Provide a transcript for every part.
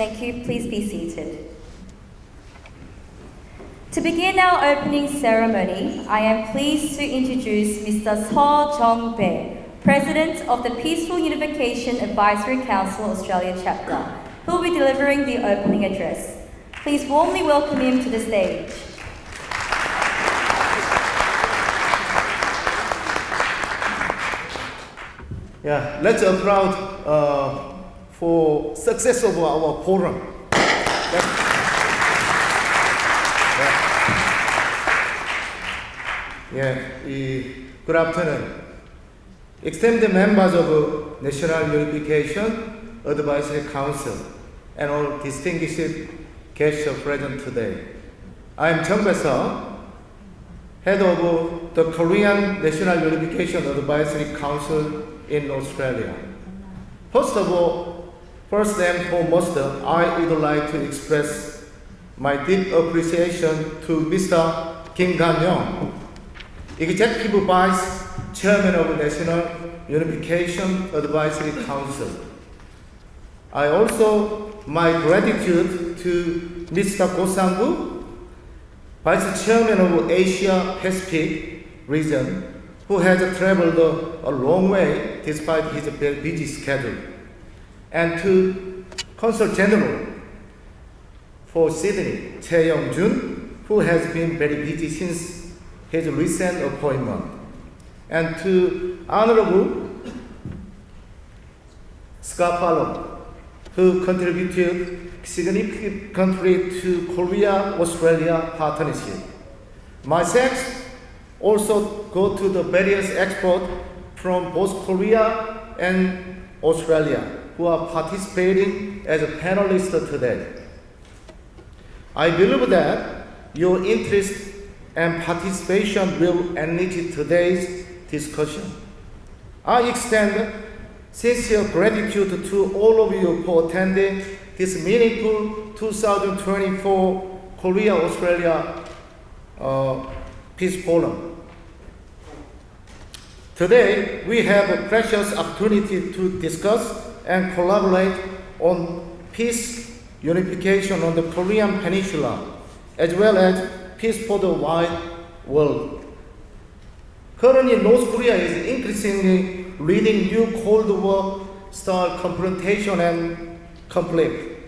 Thank you. Please be seated. To begin our opening ceremony, I am pleased to introduce Mr. Seo Jung-bae, President of the Peaceful Unification Advisory Council Australia Chapter, who will be delivering the opening address. Please warmly welcome him to the stage. Yeah, let's applaud for success of our forum. Good afternoon. Extended members of National Unification Advisory Council and all distinguished guests present today. I am Chung Bae-seo, head of the Korean National Unification Advisory Council in Australia. First and foremost, I would like to express my deep appreciation to Mr. Kim Gan-young, Executive Vice Chairman of National Unification Advisory Council. I also my gratitude to Mr. Go Sang-woo, Vice Chairman of Asia Pacific region, who has traveled a long way despite his very busy schedule, and to Consul General for Sydney, Chae Young-jun, who has been very busy since his recent appointment, and to Honorable Scott, who contributed significantly to Korea-Australia partnership. My thanks also go to the various experts from both Korea and Australia who are participating as a panelist today. I believe that your interest and participation will enrich today's discussion. I extend sincere gratitude to all of you for attending this meaningful 2024 Korea-Australia Peace Forum. Today, we have a precious opportunity to discuss and collaborate on peace unification on the Korean Peninsula, as well as peace for the wide world. Currently, North Korea is increasingly leading new Cold War-style confrontation and conflict.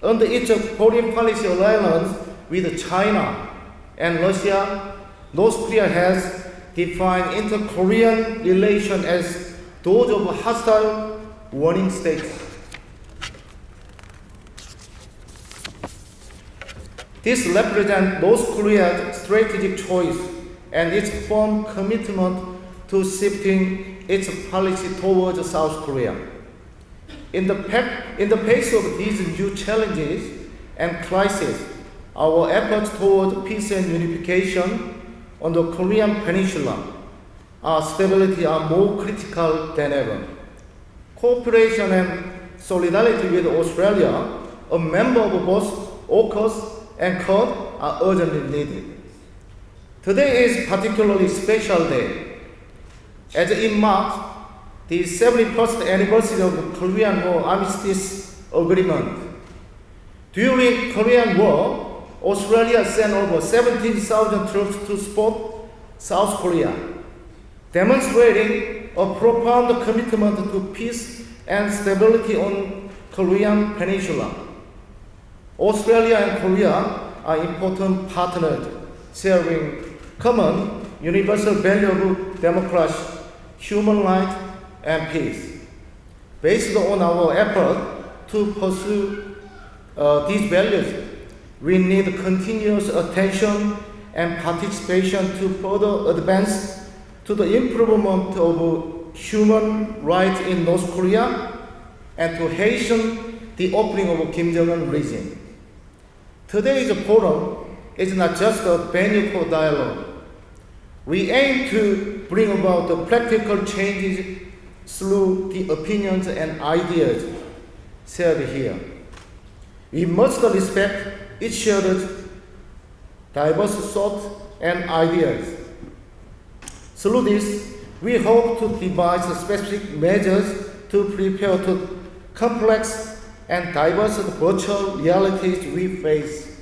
Under its foreign policy alliance with China and Russia, North Korea has defined inter-Korean relations as those of hostile warring states. This represents North Korea's strategic choice and its firm commitment to shifting its policy towards South Korea. In the face of these new challenges and crises, our efforts toward peace and unification on the Korean Peninsula stability are more critical than ever. Cooperation and solidarity with Australia, a member of both AUKUS and QUAD, are urgently needed. Today is a particularly special day, as it marks the 71st anniversary of the Korean War Armistice Agreement. During the Korean War, Australia sent over 17,000 troops to support South Korea, demonstrating a profound commitment to peace and stability on Korean Peninsula. Australia and Korea are important partners, sharing common universal values of democracy, human rights, and peace. Based on our effort to pursue these values, we need continuous attention and participation to further advance to the improvement of human rights in North Korea and to hasten the opening of Kim Jong-un regime. Today's forum is not just a venue for dialogue. We aim to bring about the practical changes through the opinions and ideas shared here. We must respect each other's diverse thoughts and ideas. Through this, we hope to devise specific measures to prepare to complex and diverse virtual realities we face.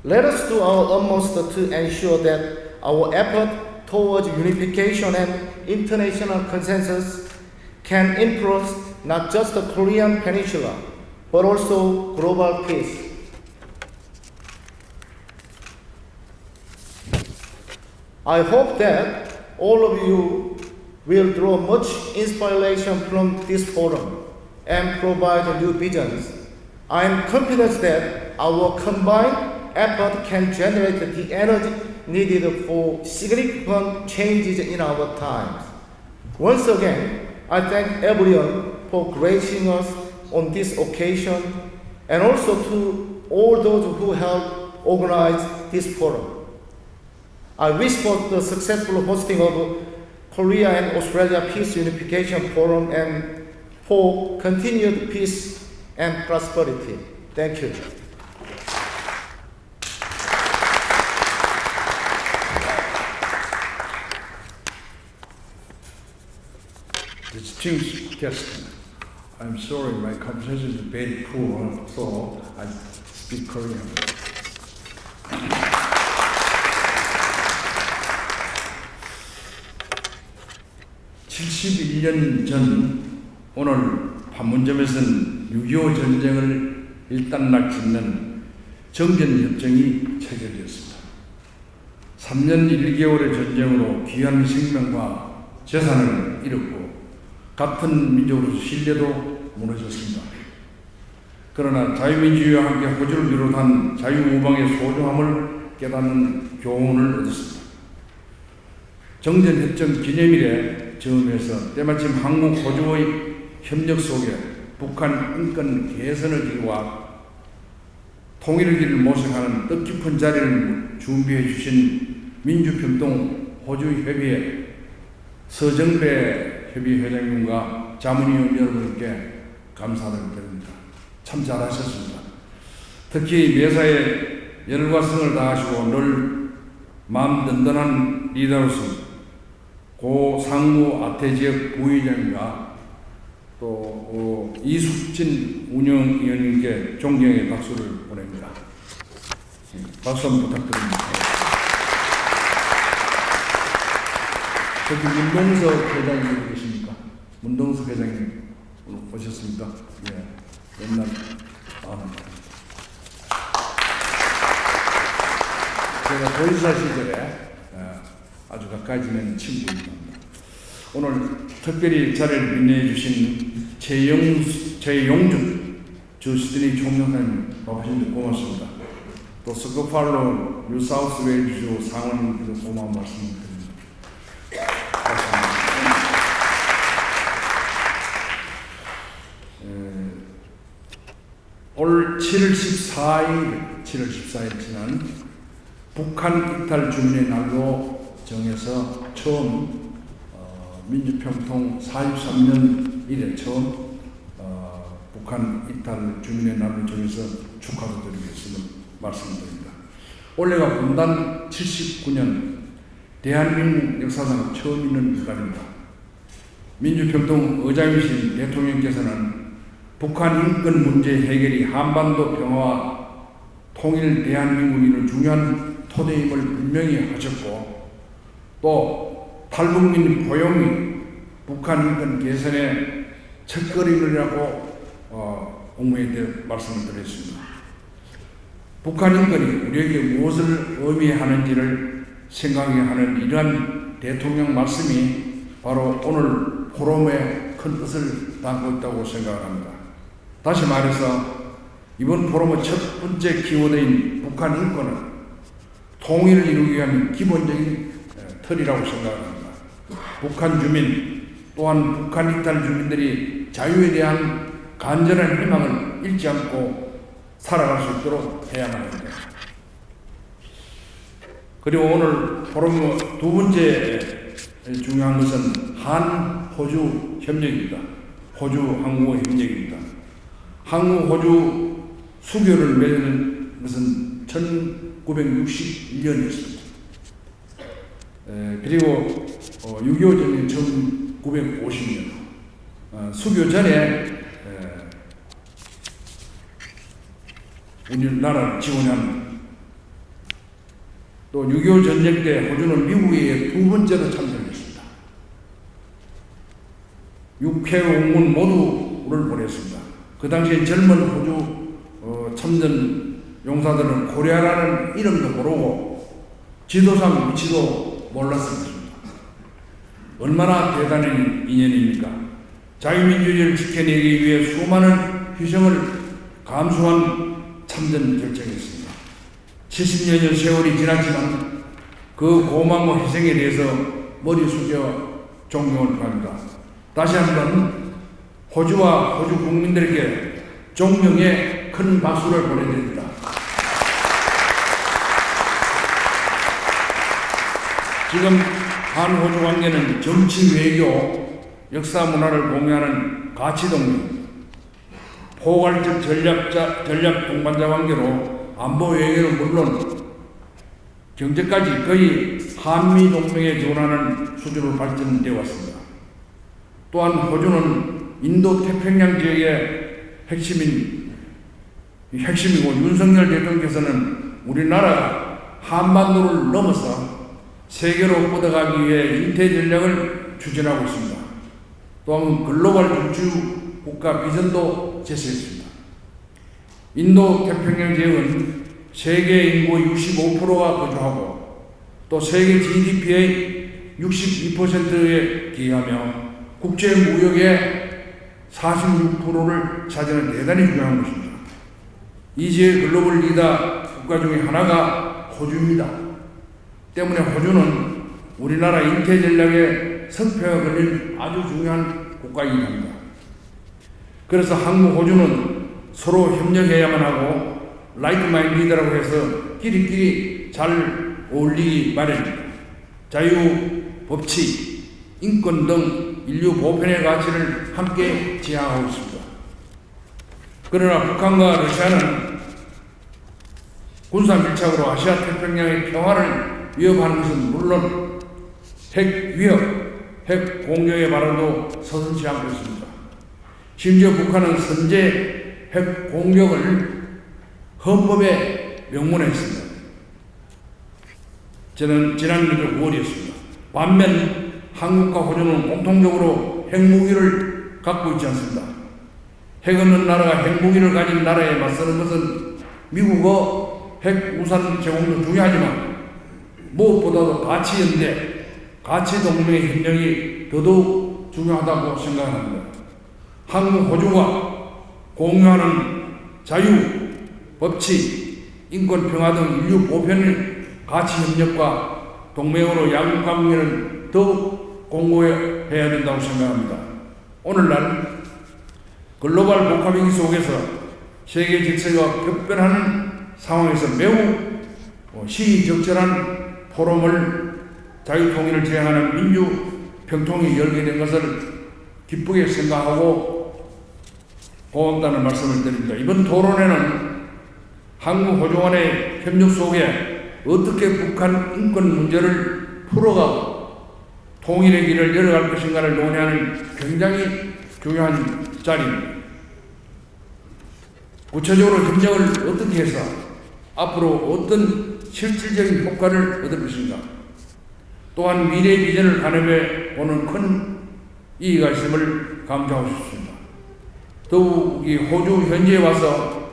Let us do our utmost to ensure that our effort towards unification and international consensus can influence not just the Korean Peninsula, but also global peace. I hope that all of you will draw much inspiration from this forum and provide new visions. I am confident that our combined effort can generate the energy needed for significant changes in our times. Once again, I thank everyone for gracing us on this occasion, and also to all those who helped organize this forum. I wish for the successful hosting of Korea and Australia Peace Unification Forum and for continued peace and prosperity. Thank you. Distinguished guests, I'm sorry my conversation is very poor, so I speak Korean. (71년) 전 오늘 판문점에서는 6.25 전쟁을 일단락 짓는 정전협정이 체결되었습니다. 3년 1개월의 전쟁으로 귀한 생명과 재산을 잃었고 같은 민족으로서 신뢰도 무너졌습니다. 그러나 자유민주주의와 함께 호주를 비롯한 자유우방의 소중함을 깨닫는 교훈을 얻었습니다. 정전협정 기념일에 처음에서 때마침 한국 호주의 협력 속에 북한 인권 개선의 길과 통일의 길을 모색하는 뜻깊은 자리를 준비해 주신 민주평통 호주협의회 서정배 협의회장님과 자문위원 여러분께 감사를 드립니다. 참 잘하셨습니다. 특히 매사에 열과 성을 다하시고 늘 마음 든든한 리더로서 고 상무 아태지역 부의장과 또 이숙진 운영위원님께 존경의 박수를 보냅니다. 박수 한번 부탁드립니다. 저기 문동석 회장님 계십니까? 문동석 회장님 오셨습니까? 예, 옛날 제가 도지사 시절에 아주 가까이 지낸 친구입니다. 오늘 특별히 자리를 빛내해 주신 최용준 주시드니 총영사님 와주셔서 고맙습니다. 또 수석부의장 뉴사우스웨일즈 상원위원께서 고마운 말씀을 드립니다. 올 7월 14일 지난 북한 이탈 주민의 날로 정해서 처음 민주평통 43년 이래 처음 북한 이탈 주민의 날로 정해서 축하를 드리기 위해서 말씀드립니다. 올해가 분단 79년 대한민국 역사상 처음 있는 날입니다. 민주평통 의장이신 대통령께서는 북한 인권 문제 해결이 한반도 평화와 통일 대한민국이 이룰 중요한 토대임을 분명히 하셨고 또 탈북민 포용이 북한 인권 개선의 첫걸음이라고 공무회에 말씀을 드렸습니다. 북한 인권이 우리에게 무엇을 의미하는지를 생각하게 하는 이러한 대통령 말씀이 바로 오늘 포럼의 큰 뜻을 담고 있다고 생각합니다. 다시 말해서 이번 포럼의 첫 번째 키워드인 북한 인권은 통일을 이루기 위한 기본적인 틀이라고 생각합니다. 북한 주민 또한 북한 이탈 주민들이 자유에 대한 간절한 희망을 잃지 않고 살아갈 수 있도록 해야만 합니다. 그리고 오늘 포럼의 두 번째 중요한 것은 한-호주 협력입니다. 호주-한국의 협력입니다. 한국-호주 수교를 맺은 것은 1961년이었습니다. 그리고 6.25 전쟁 1950년 수교 전에 우리나라를 지원합니다. 또 6.25 전쟁 때 호주는 미국에 두 번째로 참전했습니다. 6회 공군 모두를 보냈습니다. 그 당시에 젊은 호주 참전 용사들은 코리아라는 이름도 모르고 지도상 위치도 몰랐습니다. 얼마나 대단한 인연입니까? 자유민주주의를 지켜내기 위해 수많은 희생을 감수한 참전 결정이었습니다. 70년의 세월이 지났지만 그 고마운 희생에 대해서 머리 숙여 존경을 표합니다. 다시 한번 호주와 호주 국민들에게 존경의 큰 박수를 보내드립니다. 지금 한호주 관계는 정치, 외교, 역사 문화를 공유하는 가치동맹, 포괄적 전략 동반자 관계로 안보 외교는 물론 경제까지 거의 한미 동맹에 지원하는 수준으로 발전되어 왔습니다. 또한 호주는 인도 태평양 지역의 핵심이고 윤석열 대통령께서는 우리나라가 한반도를 넘어서 세계로 뻗어가기 위해 인태 전략을 추진하고 있습니다. 또한 글로벌 주주 국가 비전도 제시했습니다. 인도 태평양 지역은 세계 인구 65%가 거주하고 또 세계 GDP의 62%에 기여하며 국제 무역의 46%를 차지하는 대단히 중요한 것입니다. 이 지역의 글로벌 리더 국가 중에 하나가 호주입니다. 때문에 호주는 우리나라 인태 전략의 성패가 걸린 아주 중요한 국가이긴 합니다. 그래서 한국, 호주는 서로 협력해야만 하고 라이트 마인디드라고 해서 끼리끼리 잘 어울리기 마련입니다. 자유, 법치, 인권 등 인류 보편의 가치를 함께 지향하고 있습니다. 그러나 북한과 러시아는 군사 밀착으로 아시아태평양의 평화를 위협하는 것은 물론 핵 위협, 핵 공격의 발언도 서슴지 않고 있습니다. 심지어 북한은 선제 핵 공격을 헌법에 명문화했습니다. 저는 지난달 9월이었습니다. 반면 한국과 호주는 공통적으로 핵무기를 갖고 있지 않습니다. 핵 없는 나라가 핵무기를 가진 나라에 맞서는 것은 미국의 핵 우산 제공도 중요하지만 무엇보다도 가치연대, 가치동맹의 협력이 더더욱 중요하다고 생각합니다. 한국, 호주가 공유하는 자유, 법치, 인권, 평화 등 인류 보편의 가치 협력과 동맹으로 양국 관계를 더욱 공고해야 된다고 생각합니다. 오늘날 글로벌 복합위기 속에서 세계 질서가 급변하는 상황에서 매우 시의적절한 포럼을 자유통일을 지향하는 민주평통이 열게 된 것을 기쁘게 생각하고 고맙다는 말씀을 드립니다. 이번 토론회는 한국, 호주 간의 협력 속에 어떻게 북한 인권 문제를 풀어가고 통일의 길을 열어갈 것인가를 논의하는 굉장히 중요한 자리입니다. 구체적으로 협력을 어떻게 해서 앞으로 어떤 실질적인 효과를 얻을 것인가, 또한 미래의 비전을 가늠해 보는 큰 이의가 있음을 강조하고 싶습니다. 더욱이 호주 현지에 와서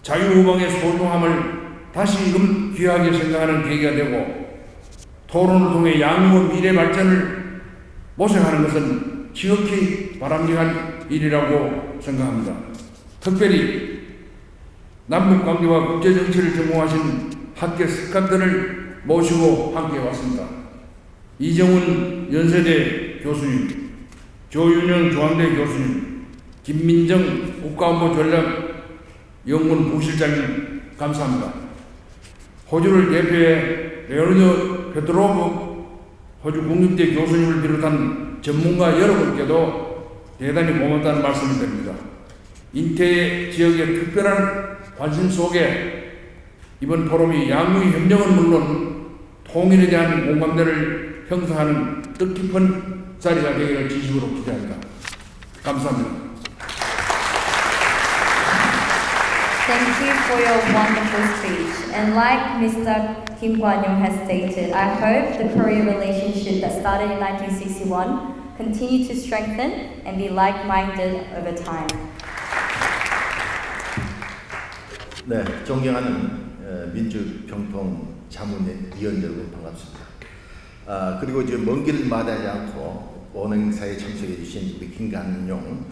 자유우방의 소중함을 다시금 귀하게 생각하는 계기가 되고 토론을 통해 양국의 미래 발전을 모색하는 것은 지극히 바람직한 일이라고 생각합니다. 특별히 남북관계와 국제정치를 전공하신 학계 석학들을 모시고 함께 왔습니다. 이정훈 연세대 교수님, 조윤영 중앙대 교수님, 김민정 국가안보전략연구원 부실장님 감사합니다. 호주를 대표해 레오니드 페트로브 호주 국립대 교수님을 비롯한 전문가 여러분께도 대단히 고맙다는 말씀을 드립니다. 인태 지역의 특별한 관심 속에 이번 포럼이 양국의 협력은 물론 통일에 대한 공감대를 형성하는 뜻깊은 자리가 되기를 진심으로 기대합니다. 감사합니다. Thank you for your wonderful speech. And like Mr. Kim Kwan-yong has stated, I hope the Korea relationship that started in 1961 continue to strengthen and be like-minded over time. 네, 존경하는 민주평통 자문위원 여러분 반갑습니다. 그리고 이제 먼 길을 마다하지 않고 오늘 행사에 참석해 주신 우리 김관용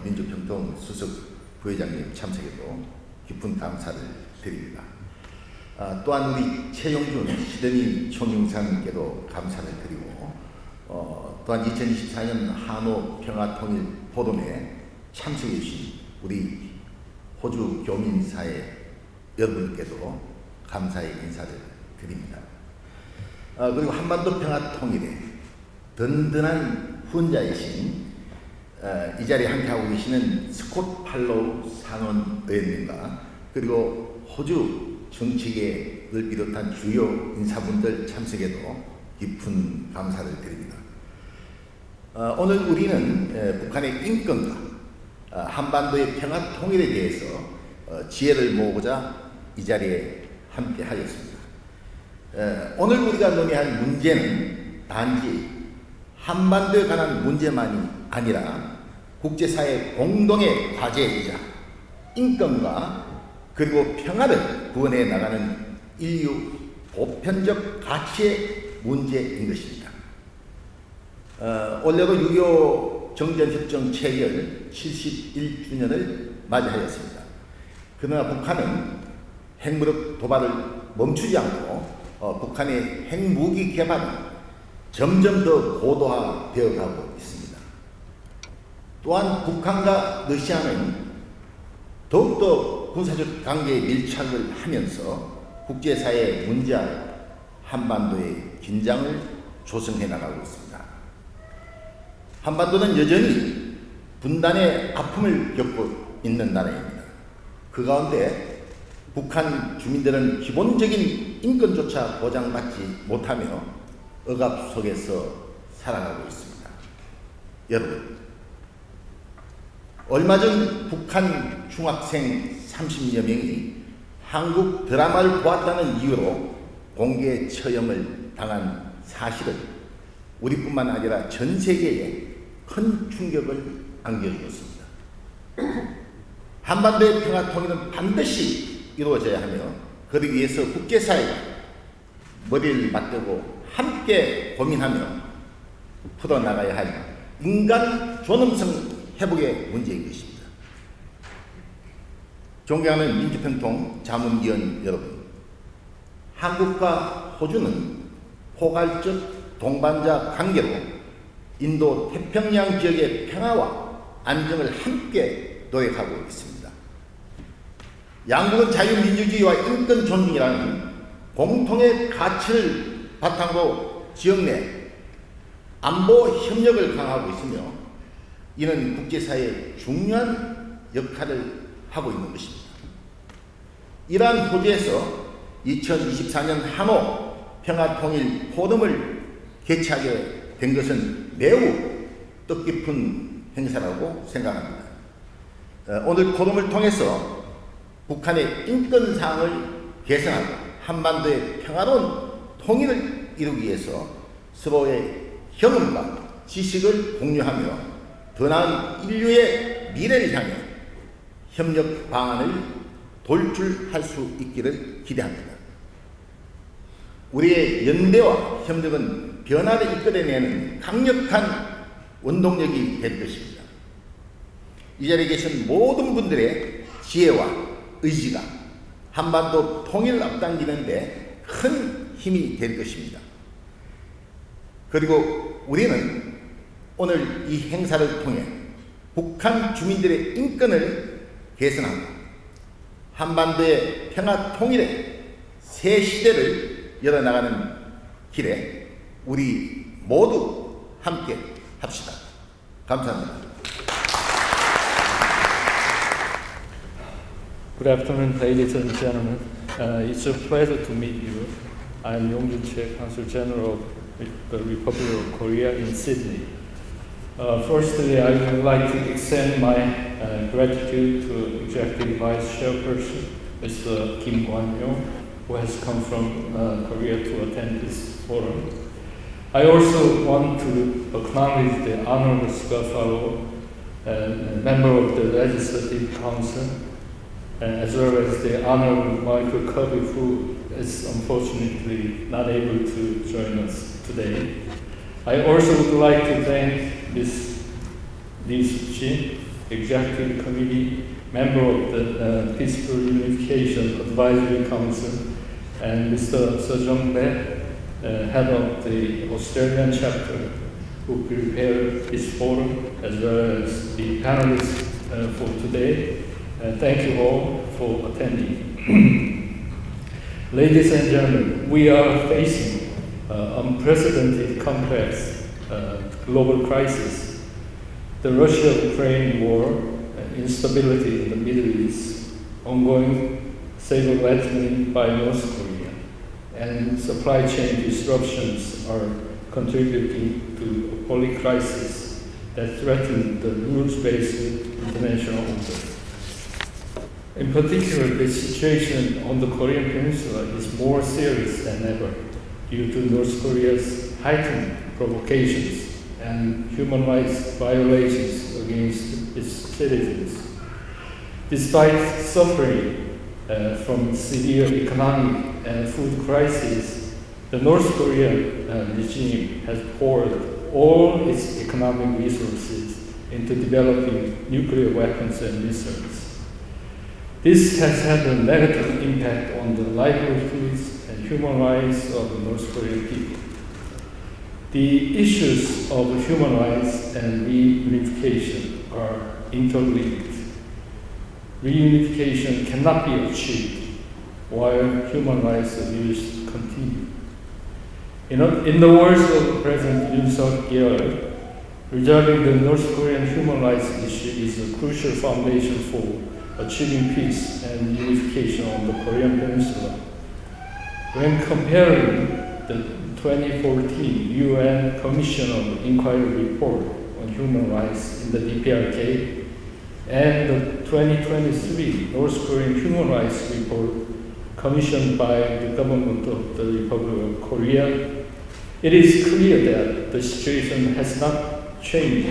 민주평통 수석부의장님 참석에도 깊은 감사를 드립니다. 또한 우리 최용준 시드니 총영사님께도 감사를 드리고 또한 2024년 한호 평화통일 포럼에 참석해 주신 우리 호주 교민사회 여러분께도 감사의 인사를 드립니다. 그리고 한반도 평화통일에 든든한 후원자이신 이 자리에 함께하고 계시는 스콧 팔로우 상원위원님과 그리고 호주 정치계를 비롯한 주요 인사분들 참석에도 깊은 감사를 드립니다. 오늘 우리는 북한의 인권과 한반도의 평화 통일에 대해서 지혜를 모으고자 이 자리에 함께 하였습니다. 오늘 우리가 논의할 문제는 단지 한반도에 관한 문제만이 아니라 국제사회 공동의 과제이자 인권과 그리고 평화를 구원해 나가는 인류 보편적 가치의 문제인 것입니다. 올해로 6.25 정전협정 체결 71주년을 맞이하였습니다. 그러나 북한은 핵무력 도발을 멈추지 않고 북한의 핵무기 개발은 점점 더 고도화되어 가고 있습니다. 또한 북한과 러시아는 더욱더 군사적 관계에 밀착을 하면서 국제사회에 문제할 한반도의 긴장을 조성해 나가고 있습니다. 한반도는 여전히 분단의 아픔을 겪고 있는 나라입니다. 그 가운데 북한 주민들은 기본적인 인권조차 보장받지 못하며 억압 속에서 살아가고 있습니다. 여러분, 얼마 전 북한 중학생 30여 명이 한국 드라마를 보았다는 이유로 공개 처형을 당한 사실은 우리뿐만 아니라 전 세계에 큰 충격을 안겨주었습니다. 한반도의 평화 통일은 반드시 이루어져야 하며 그러기 위해서 국제사회가 머리를 맞대고 함께 고민하며 풀어나가야 할 인간 존엄성 회복의 문제인 것입니다. 존경하는 민주평통 자문위원 여러분, 한국과 호주는 포괄적 동반자 관계로 인도 태평양 지역의 평화와 안정을 함께 노력하고 있습니다. 양국은 자유민주주의와 인권 존중이라는 공통의 가치를 바탕으로 지역 내 안보 협력을 강화하고 있으며 이는 국제사회의 중요한 역할을 하고 있는 것입니다. 이러한 호주에서 2024년 한호 평화통일 포럼을 개최하게 된 것은 매우 뜻깊은 행사라고 생각합니다. 오늘 포럼을 통해서 북한의 인권 사항을 개선하고 한반도의 평화로운 통일을 이루기 위해서 서로의 경험과 지식을 공유하며 더 나은 인류의 미래를 향해 협력 방안을 돌출할 수 있기를 기대합니다. 우리의 연대와 협력은 변화를 이끌어내는 강력한 원동력이 될 것입니다. 이 자리에 계신 모든 분들의 지혜와 의지가 한반도 통일을 앞당기는 데 큰 힘이 될 것입니다. 그리고 우리는 오늘 이 행사를 통해 북한 주민들의 인권을 개선하고 한반도의 평화 통일의 새 시대를 열어나가는 길에 우리 모두 함께 합시다. 감사합니다. Good afternoon, ladies and gentlemen. It's a pleasure to meet you. I'm Yongjun Che, Consul General of the Republic of Korea in Sydney. Firstly, I would like to extend my gratitude to Executive Vice Chairperson, Mr. Kim Kwan-yo, who has come from Korea to attend this forum. I also want to acknowledge the Honorable Su석부의장, member of the Legislative Council, as well as the Honorable Maiclson, who is unfortunately not able to join us today. I also would like to thank Ms. Lee Soo-chi, Executive Committee, member of the Peaceful Unification Advisory Council, and Mr. Seo Jong-bae, head of the Australian chapter, who prepared this forum, as well as the panelists for today. Thank you all for attending. Ladies and gentlemen, we are facing unprecedented complex global crisis. The Russia-Ukraine war, instability in the Middle East, ongoing saber rattling by North Korea, and supply chain disruptions are contributing to a poly crisis that threaten the rules-based international order. In particular, the situation on the Korean Peninsula is more serious than ever due to North Korea's heightened provocations and human rights violations against its citizens. Despite suffering from severe economic and food crisis, the North Korean regime has poured all its economic resources into developing nuclear weapons and missiles. This has had a negative impact on the livelihoods and human rights of the North Korean people. The issues of human rights and reunification are interlinked. Reunification cannot be achieved while human rights abuse continue. In the words of President Yoon Suk-yeol, resolving the North Korean human rights issue is a crucial foundation for achieving peace and unification on the Korean Peninsula. When comparing the 2014 UN Commission of Inquiry report on human rights in the DPRK and the 2023 North Korean Human Rights Report commissioned by the government of the Republic of Korea, it is clear that the situation has not changed.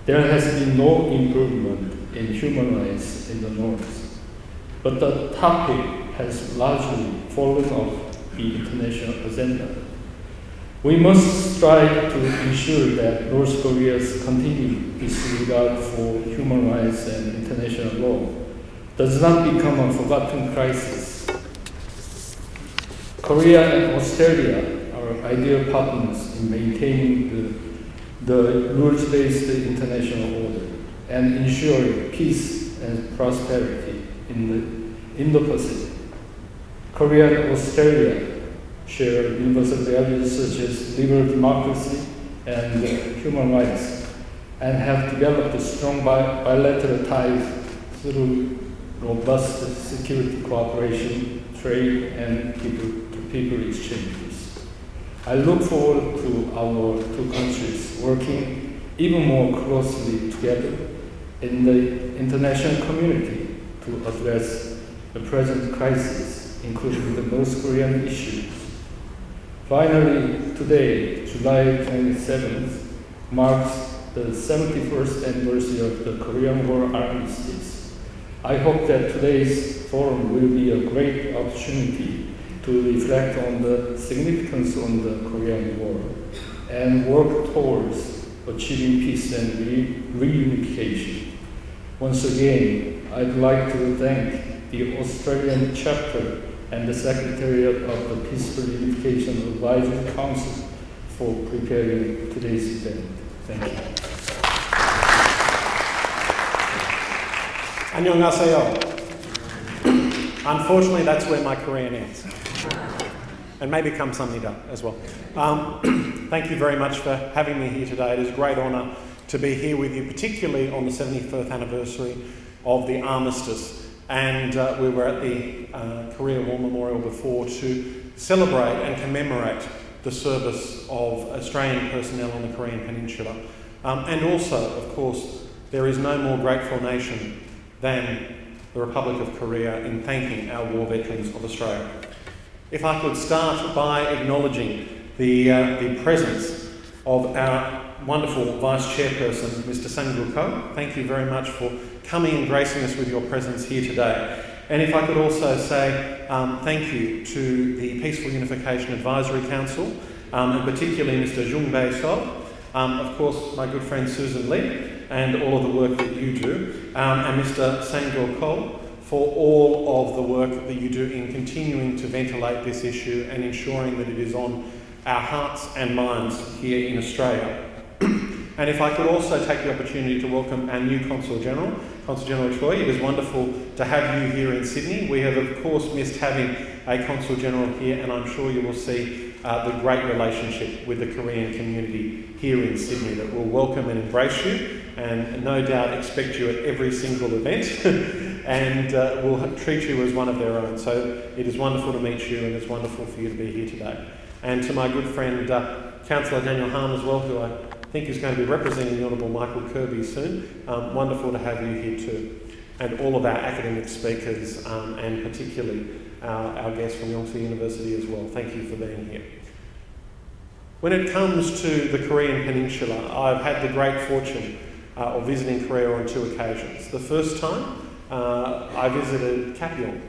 There has been no improvement in human rights in the North, but the topic has largely fallen off the international agenda. We must strive to ensure that North Korea's continued disregard for human rights and international law does not become a forgotten crisis. Korea and Australia are ideal partners in maintaining the rules-based international order and ensuring peace and prosperity in the Indo-Pacific. Korea and Australia share universal values such as liberal democracy and human rights, and have developed strong bilateral ties through robust security cooperation, trade, and people-to-people exchanges. I look forward to our two countries working even more closely together in the international community to address the present crisis, including the North Korean issues. Finally, today, July 27th, marks the 71st anniversary of the Korean War armistice. I hope that today's forum will be a great opportunity to reflect on the significance of the Korean War and work towards achieving peace and reunification. Once again, I'd like to thank the Australian chapter and the Secretariat of the Peaceful Unification Advisory Council for preparing today's event. Thank you. 안녕하세요. Unfortunately, that's where my Korean ends. And maybe kamsahamnida as well. Thank you very much for having me here today. It is a great honour to be here with you, particularly on the 75th anniversary of the armistice. And we were at the Korea War Memorial before to celebrate and commemorate the service of Australian personnel on the Korean Peninsula And also, of course, there is no more grateful nation than the Republic of Korea in thanking our war veterans of Australia. If I could start by acknowledging the presence of our wonderful Vice Chairperson, Mr. Sang-Gul Ko. Thank you very much for coming and gracing us with your presence here today. And if I could also say thank you to the Peaceful Unification Advisory Council, and particularly Mr. Jung Bae-so, of course my good friend Susan Lee, and all of the work that you do, and Mr. Sang-Gul Ko, for all of the work that you do in continuing to ventilate this issue and ensuring that it is on our hearts and minds here in Australia. And if I could also take the opportunity to welcome our new Consul General, Consul General Choi. It is wonderful to have you here in Sydney. We have of course missed having a Consul General here, and I'm sure you will see the great relationship with the Korean community here in Sydney that will welcome and embrace you, and no doubt expect you at every single event and will treat you as one of their own. So it is wonderful to meet you, and it's wonderful for you to be here today. And to my good friend Councillor Daniel Hahn as well, who I think is going to be representing the Honourable Michael Kirby soon. Wonderful to have you here too. And all of our academic speakers, and particularly our guests from Yonsei University as well. Thank you for being here. When it comes to the Korean Peninsula, I've had the great fortune of visiting Korea on 2 occasions. The first time, I visited Kapyong,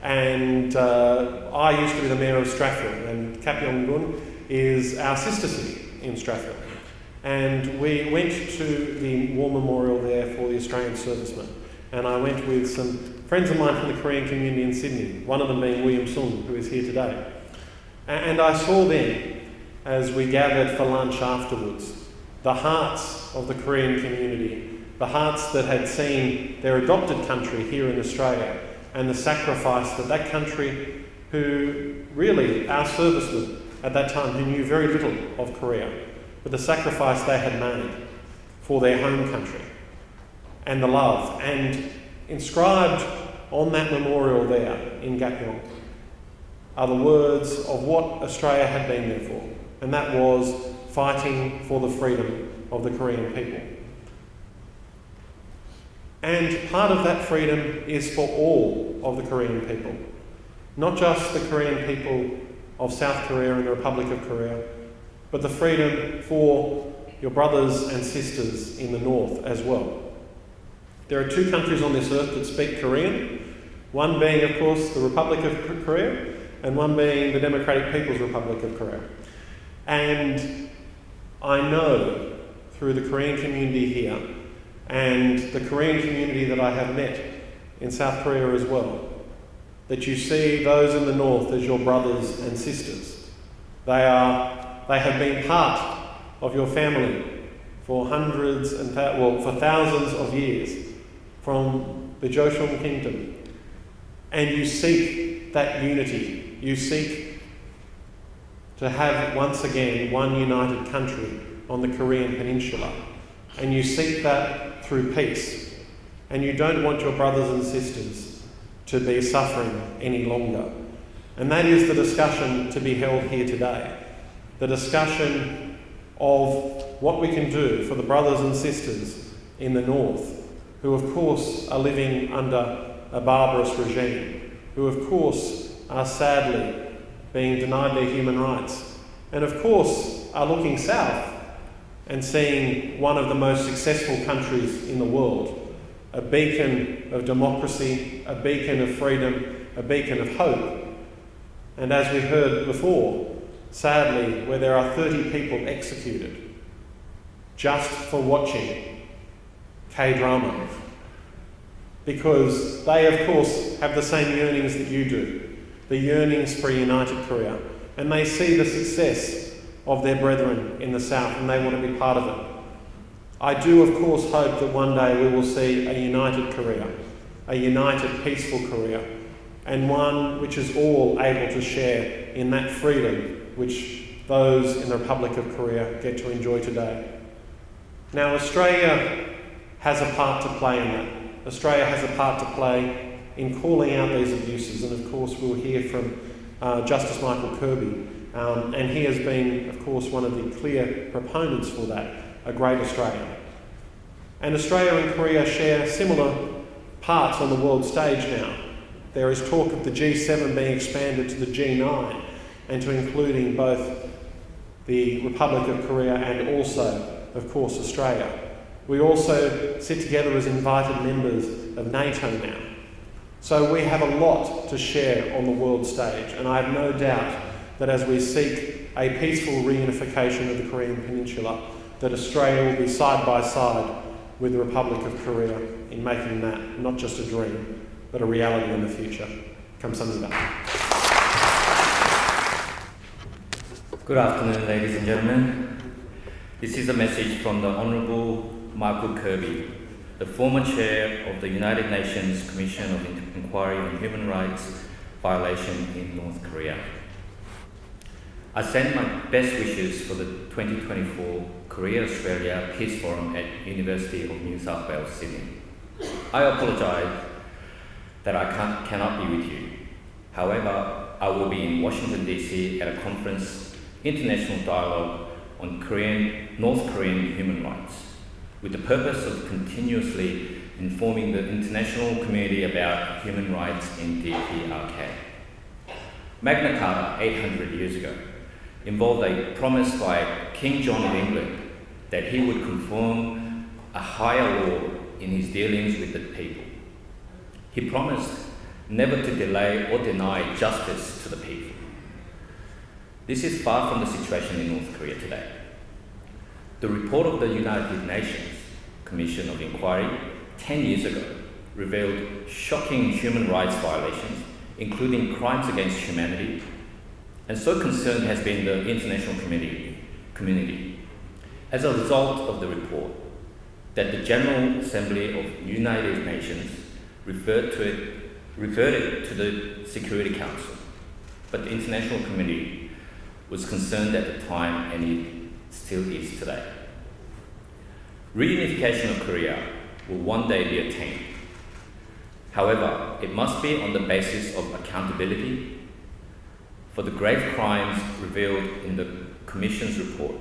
and I used to be the mayor of Stratford, and Kapyong-gun is our sister city in Stratford. And we went to the war memorial there for the Australian servicemen, and I went with some friends of mine from the Korean community in Sydney, one of them being William Sung, who is here today. And I saw then, as we gathered for lunch afterwards, the hearts of the Korean community, the hearts that had seen their adopted country here in Australia, and the sacrifice that that country, who really, our servicemen at that time, who knew very little of Korea, but the sacrifice they had made for their home country, and the love. And inscribed on that memorial there in Gapyong are the words of what Australia had been there for, and that was fighting for the freedom of the Korean people. And part of that freedom is for all of the Korean people, not just the Korean people of South Korea and the Republic of Korea, but the freedom for your brothers and sisters in the north as well. There are 2 countries on this earth that speak Korean, one being, of course, the Republic of Korea, and one being the Democratic People's Republic of Korea. And I know through the Korean community here, and the Korean community that I have met in South Korea as well, that you see those in the north as your brothers and sisters. They have been part of your family for hundreds and for thousands of years, from the Joseon Kingdom. And you seek that unity. You seek to have once again one united country on the Korean Peninsula. And you seek that through peace. And you don't want your brothers and sisters to be suffering any longer. And that is the discussion to be held here today. The discussion of what we can do for the brothers and sisters in the north, who of course are living under a barbarous regime, who of course are sadly being denied their human rights, and of course are looking south and seeing one of the most successful countries in the world, a beacon of democracy, a beacon of freedom, a beacon of hope. And as we heard before, sadly, where there are 30 people executed just for watching K-drama, because they of course have the same yearnings that you do, the yearnings for a united Korea, and they see the success of their brethren in the south and they want to be part of it. I do of course hope that one day we will see a united Korea, a united peaceful Korea, and one which is all able to share in that freedom which those in the Republic of Korea get to enjoy today. Now Australia has a part to play in that. Australia has a part to play in calling out these abuses, and of course we'll hear from Justice Michael Kirby, and he has been of course one of the clear proponents for that, a great Australian. And Australia and Korea share similar parts on the world stage now. There is talk of the G7 being expanded to the G9 and to including both the Republic of Korea and also, of course, Australia. We also sit together as invited members of NATO now. So we have a lot to share on the world stage, and I have no doubt that as we seek a peaceful reunification of the Korean Peninsula, that Australia will be side by side with the Republic of Korea in making that not just a dream, but a reality in the future. 감사합니다. Good afternoon, ladies and gentlemen. This is a message from the Honourable Michael Kirby, the former chair of the United Nations Commission of Inquiry on Human Rights Violation in North Korea. I send my best wishes for the 2024 Korea-Australia Peace Forum at University of New South Wales, Sydney. I apologise that I cannot be with you. However, I will be in Washington DC at a conference, International Dialogue on North Korean Human Rights, with the purpose of continuously informing the international community about human rights in DPRK. Magna Carta, 800 years ago, involved a promise by King John of England that he would conform a higher law in his dealings with the people. He promised never to delay or deny justice to the people. This is far from the situation in North Korea today. The report of the United Nations Commission of Inquiry 10 years ago revealed shocking human rights violations, including crimes against humanity, and so concerned has been the international community. As a result of the report, that the General Assembly of United Nations referred it to the Security Council, but the international community was concerned at the time, and it still is today. Reunification of Korea will one day be attained. However, it must be on the basis of accountability for the grave crimes revealed in the Commission's report.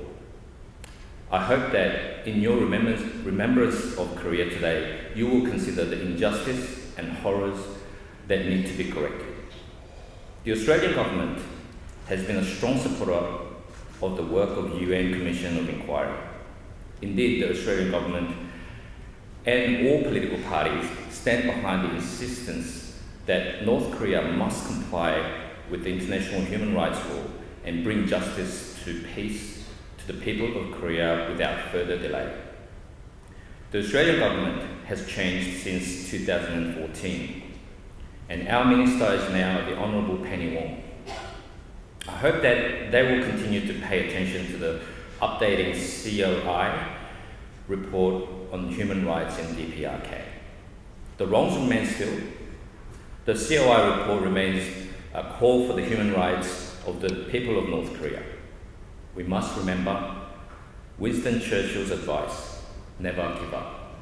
I hope that in your remembrance of Korea today, you will consider the injustice and horrors that need to be corrected. The Australian government has been a strong supporter of the work of UN Commission of Inquiry. Indeed, the Australian government and all political parties stand behind the insistence that North Korea must comply with the international human rights law and bring justice to peace to the people of Korea without further delay. The Australian government has changed since 2014, and our minister is now the Honourable Penny Wong. I hope that they will continue to pay attention to the updating COI report on human rights in DPRK. The wrongs remain still. The COI report remains a call for the human rights of the people of North Korea. We must remember Winston Churchill's advice, never give up.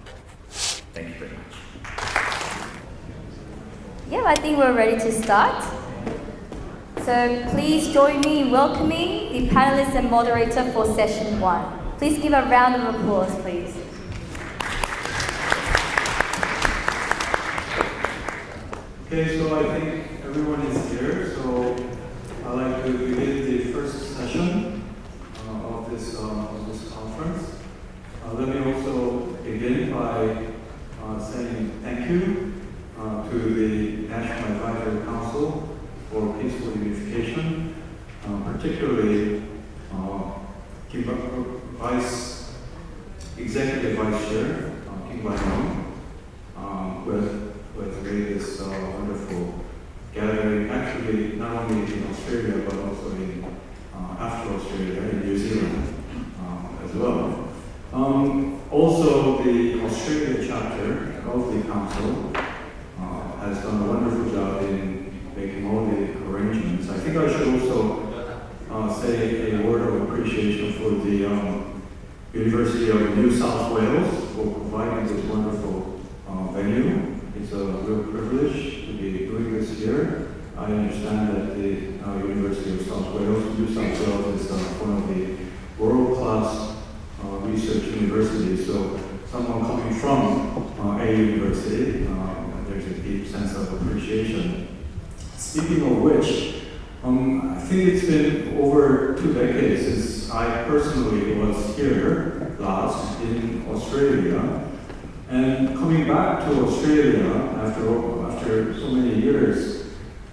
Thank you very much. Yeah, I think we're ready to start. So please join me in welcoming the panelists and moderator for session 1. Please give a round of applause, please. Okay, so I think everyone is here, so I'd like to begin the first session of this conference. Let me also begin by saying thank you to the National Advisory Council for Peaceful Unification, particularly Executive Vice Chair Kim Kwon-young, who has made this wonderful gathering, actually not only in Australia but also in after Australia in New Zealand as well. Also, the Australia chapter of the Council has done a wonderful job in making all the arrangements. I think I should also say a word of appreciation for the University of New South Wales for providing this wonderful venue. It's a real privilege to be doing this here. I understand that the University of South Wales, New South Wales, is one of the world-class research university. So someone coming from a university, there's a deep sense of appreciation. Speaking of which, I think it's been over 2 decades since I personally was here last in Australia. And coming back to Australia after so many years,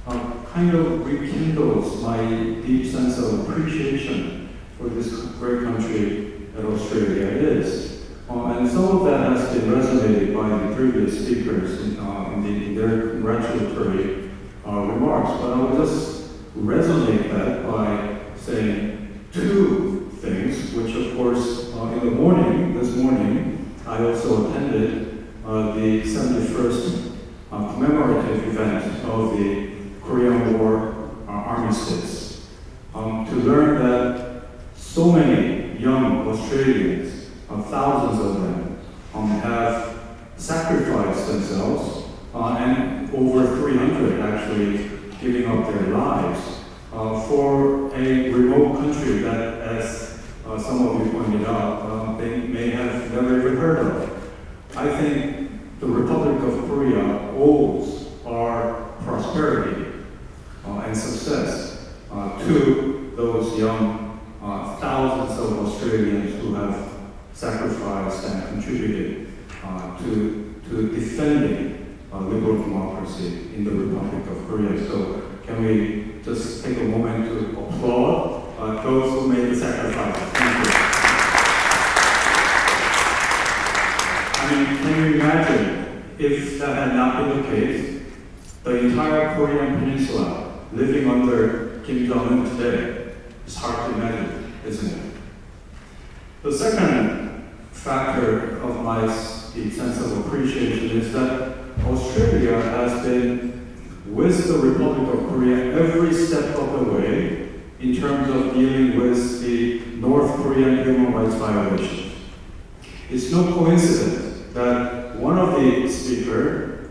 kind of rekindles my deep sense of appreciation for this great country that Australia is. And some of that has been resonated by the previous speakers in their congratulatory remarks. But I will just resonate that by saying 2 things, which of course this morning, I also attended the 71st commemorative event of the Korean War armistice, to learn that so many young Australians, thousands of them, have sacrificed themselves, and over 300 actually giving up their lives for a remote country that, as some of you pointed out, they may have never even heard of. I think the Republic of Korea owes our prosperity and success to those young thousands of Australians who have sacrificed and contributed to defending liberal democracy in the Republic of Korea. So can we just take a moment to applaud those who made the sacrifice? Thank you. I mean, can you imagine if that had not been the case, the entire Korean peninsula living under Kim Jong-un today? It's hard to imagine, isn't it? The second factor of my deep sense of appreciation is that Australia has been with the Republic of Korea every step of the way in terms of dealing with the North Korean human rights violations. It's no coincidence that one of the speakers,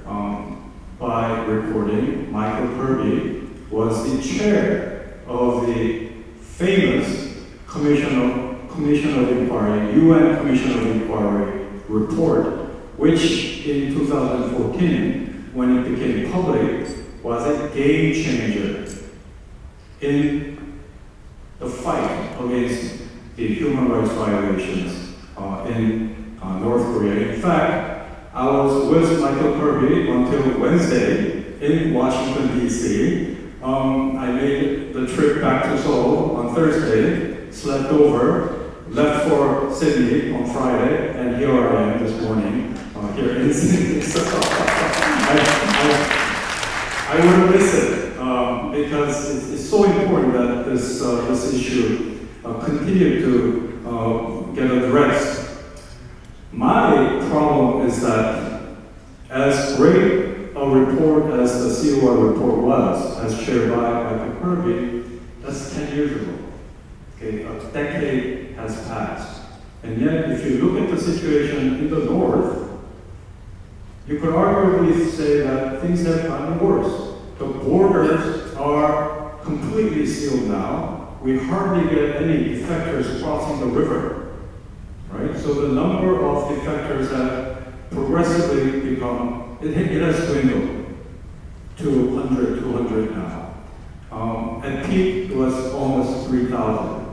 by recording, Michael Kirby, was the chair of the famous Commission of Inquiry, UN Commission of Inquiry report, which in 2014, when it became public, was a game changer in the fight against the human rights violations in North Korea. In fact, I was with Michael Kirby until Wednesday in Washington, D.C. I made the trip back to Seoul on Thursday, slept over, left for Sydney on Friday, and here I am this morning, here in Sydney. So I wouldn't miss it, because it's so important that this issue continue to get addressed. My problem is that as great a report as the COI report was, as shared by Michael Kirby, that's 10 years ago. Okay, a decade has passed. And yet, if you look at the situation in the north, you could arguably say that things have gotten worse. The borders are completely sealed now. We hardly get any defectors crossing the river. Right? So the number of defectors have progressively become, it has dwindled to 100, 200 now. At peak, it was almost 3,000.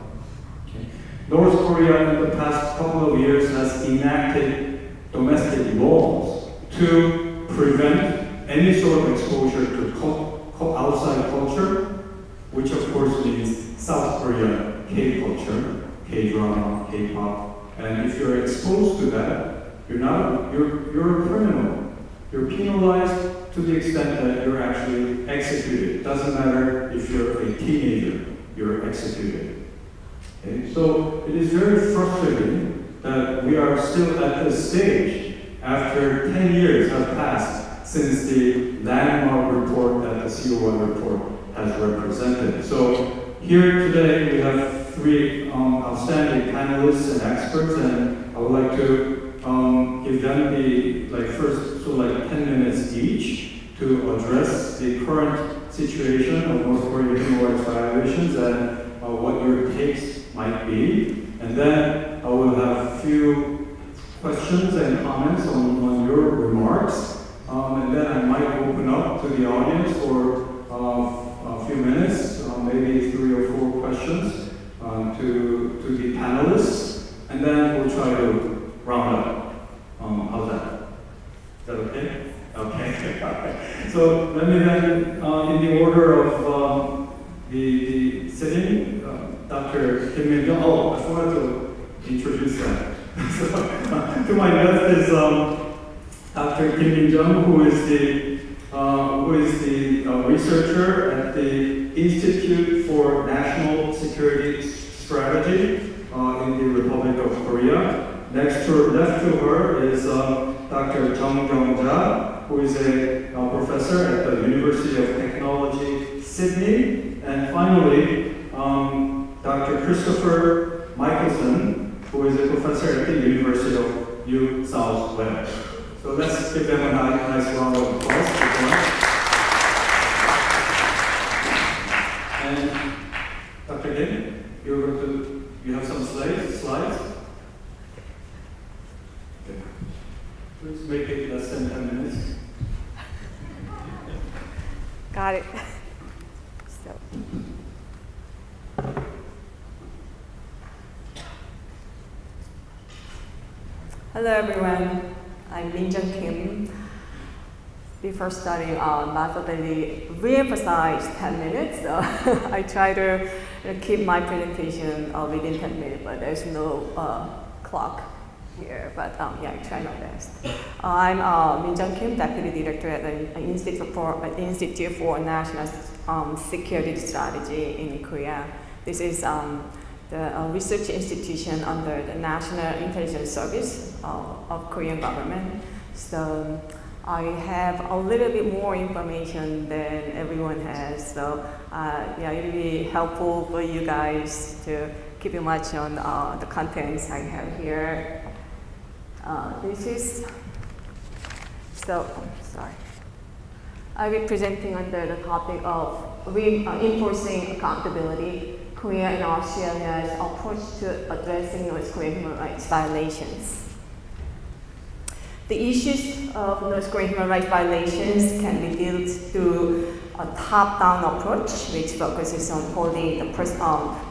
Okay. North Korea in the past couple of years has enacted domestic laws to prevent any sort of exposure to outside culture, which of course means South Korea K-culture, K-drama, K-pop. And if you're exposed to that, you're a criminal. You're penalized to the extent that you're actually executed. It doesn't matter if you're a teenager, you're executed. Okay? So it is very frustrating that we are still at this stage after 10 years have passed since the landmark report that the COI report has represented. So here today we have 3 outstanding panelists and experts, and I would like to give them the first 10 minutes each to address the current situation of North Korean human rights violations and what your takes might be. And then I will have a few questions and comments on your remarks. And then I might open up to the audience for a few minutes, maybe 3 or 4 questions to the panelists. And then we'll try to round up. How's that? Is that okay? Okay. So let me then, in the order of the sitting, Dr. Kim Min-jung. Oh, I forgot to introduce that. So, to my left is Dr. Kim Min-jung, who is the researcher at the Institute for National Security Strategy in the Republic of Korea. Left to her is Dr. Jung Kyung-ja, who is a professor at the University of Technology, Sydney. And finally, Dr. Christopher Michaelson, who is a professor at the University of New South Wales. So let's give them a nice round of applause. And Dr. Kim, you have some slides? Okay. Let's make it less than 10 minutes. Got it. So. Hello everyone, I'm Min-jung Kim. Before starting, methodically re-emphasize 10 minutes. So I try to keep my presentation within 10 minutes, but there's no clock here. But yeah, I try my best. I'm Min-jung Kim, Deputy Director at the Institute for National Security Strategy in Korea. This is the research institution under the National Intelligence Service of Korean government. So I have a little bit more information than everyone has. So yeah, it'll be helpful for you guys to keep in mind on the contents I have here. This is, so, sorry. I'll be presenting under the topic of reinforcing accountability, Korea and Australia's approach to addressing North Korean human rights violations. The issues of North Korean human rights violations can be dealt through a top-down approach, which focuses on holding the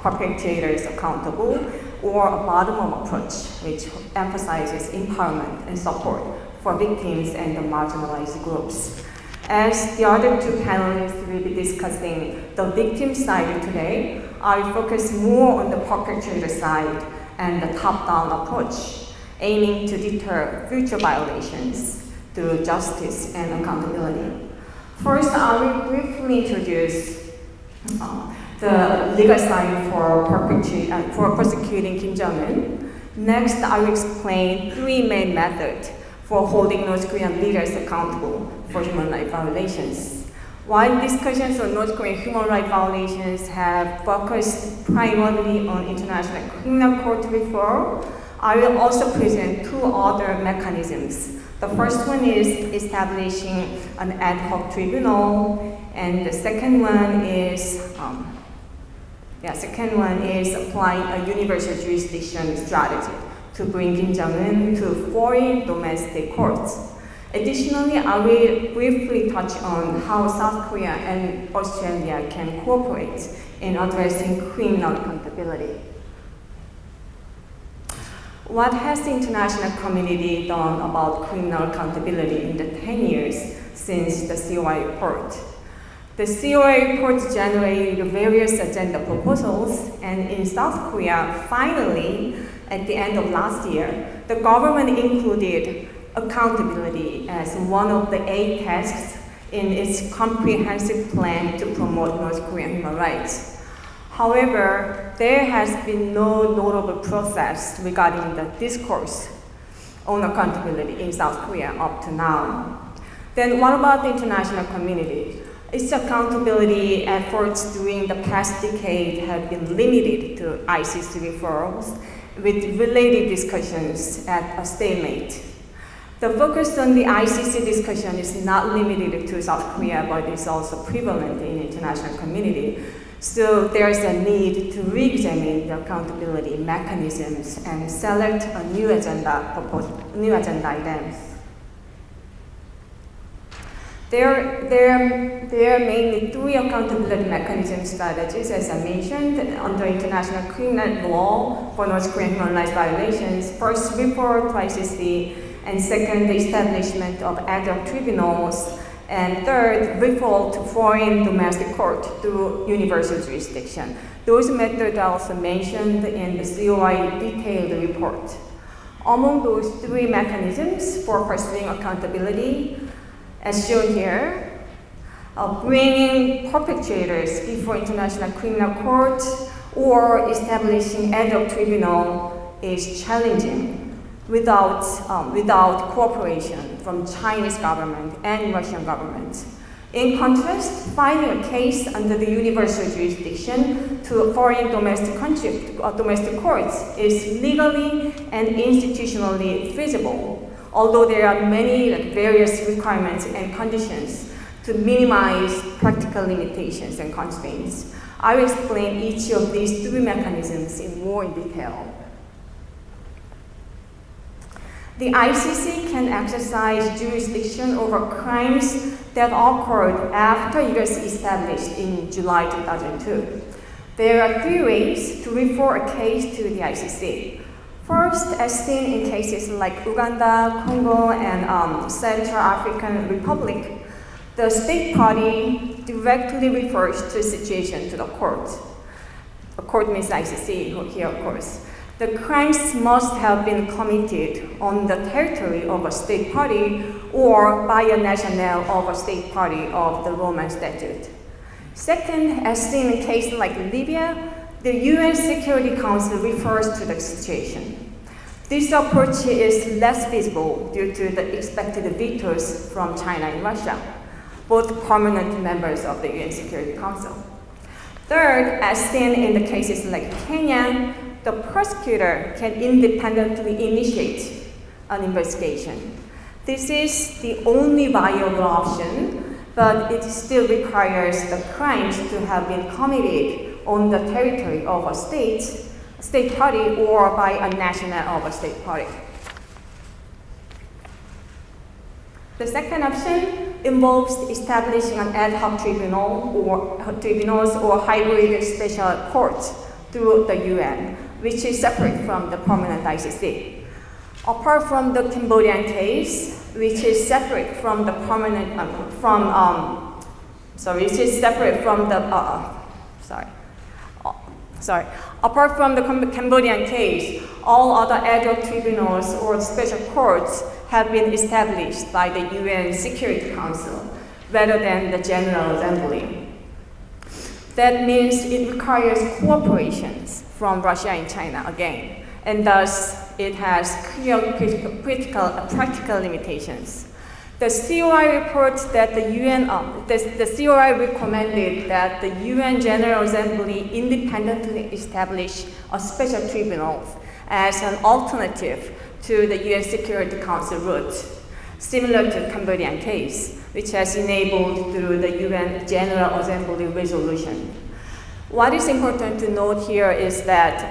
perpetrators accountable, or a bottom-up approach, which emphasizes empowerment and support for victims and the marginalized groups. As the other two panelists will be discussing the victim side today, I will focus more on the perpetrator side and the top-down approach, aiming to deter future violations through justice and accountability. First, I will briefly introduce the legal side for prosecuting Kim Jong-un. Next, I will explain 3 main methods for holding North Korean leaders accountable for human rights violations. While discussions on North Korean human rights violations have focused primarily on international criminal court referral, I will also present 2 other mechanisms. The first one is establishing an ad hoc tribunal, and the second one is applying a universal jurisdiction strategy to bring Kim Jong-un to foreign domestic courts. Additionally, I will briefly touch on how South Korea and Australia can cooperate in addressing criminal accountability. What has the international community done about criminal accountability in the 10 years since the COI report? The COI report generated various agenda proposals, and in South Korea, finally, at the end of last year, the government included accountability as one of the 8 tasks in its comprehensive plan to promote North Korean human rights. However, there has been no notable process regarding the discourse on accountability in South Korea up to now. Then what about the international community? Its accountability efforts during the past decade have been limited to ICC referrals, with related discussions at a stalemate. The focus on the ICC discussion is not limited to South Korea, but is also prevalent in the international community. So there's a need to re-examine the accountability mechanisms and select a new agenda items. There are mainly three accountability mechanism strategies, as I mentioned, under international criminal law for North Korean human rights violations. First, report to ICC, and second, the establishment of ad hoc tribunals, and third, referral to foreign domestic court through universal jurisdiction. Those methods are also mentioned in the COI detailed report. Among those three mechanisms for pursuing accountability, as shown here, bringing perpetrators before International Criminal Court or establishing ad hoc tribunal is challenging without cooperation from Chinese government and Russian government. In contrast, filing a case under the universal jurisdiction to foreign domestic courts is legally and institutionally feasible, although there are many various requirements and conditions to minimize practical limitations and constraints. I will explain each of these three mechanisms in more detail. The ICC can exercise jurisdiction over crimes that occurred after it was established in July 2002. There are three ways to refer a case to the ICC. First, as seen in cases like Uganda, Congo, and Central African Republic, the state party directly refers to the situation to the court. The court means ICC here, of course. The crimes must have been committed on the territory of a state party or by a national of a state party of the Roman Statute. Second, as seen in cases like Libya, the UN Security Council refers to the situation. This approach is less feasible due to the expected vetoes from China and Russia, both permanent members of the UN Security Council. Third, as seen in the cases like Kenya, the prosecutor can independently initiate an investigation. This is the only viable option, but it still requires the crimes to have been committed on the territory of a state party or by a national of a state party. The second option involves establishing an ad hoc tribunals or hybrid special courts through the UN, which is separate from the permanent ICC. Apart from the Cambodian case, which is separate from the permanent, apart from the Cambodian case, all other ad hoc tribunals or special courts have been established by the UN Security Council rather than the General Assembly. That means it requires cooperation from Russia and China again, and thus it has clear practical limitations. The COI reports that the COI recommended that the UN General Assembly independently establish a special tribunal as an alternative to the UN Security Council route, similar to the Cambodian case, which has enabled through the UN General Assembly resolution. What is important to note here is that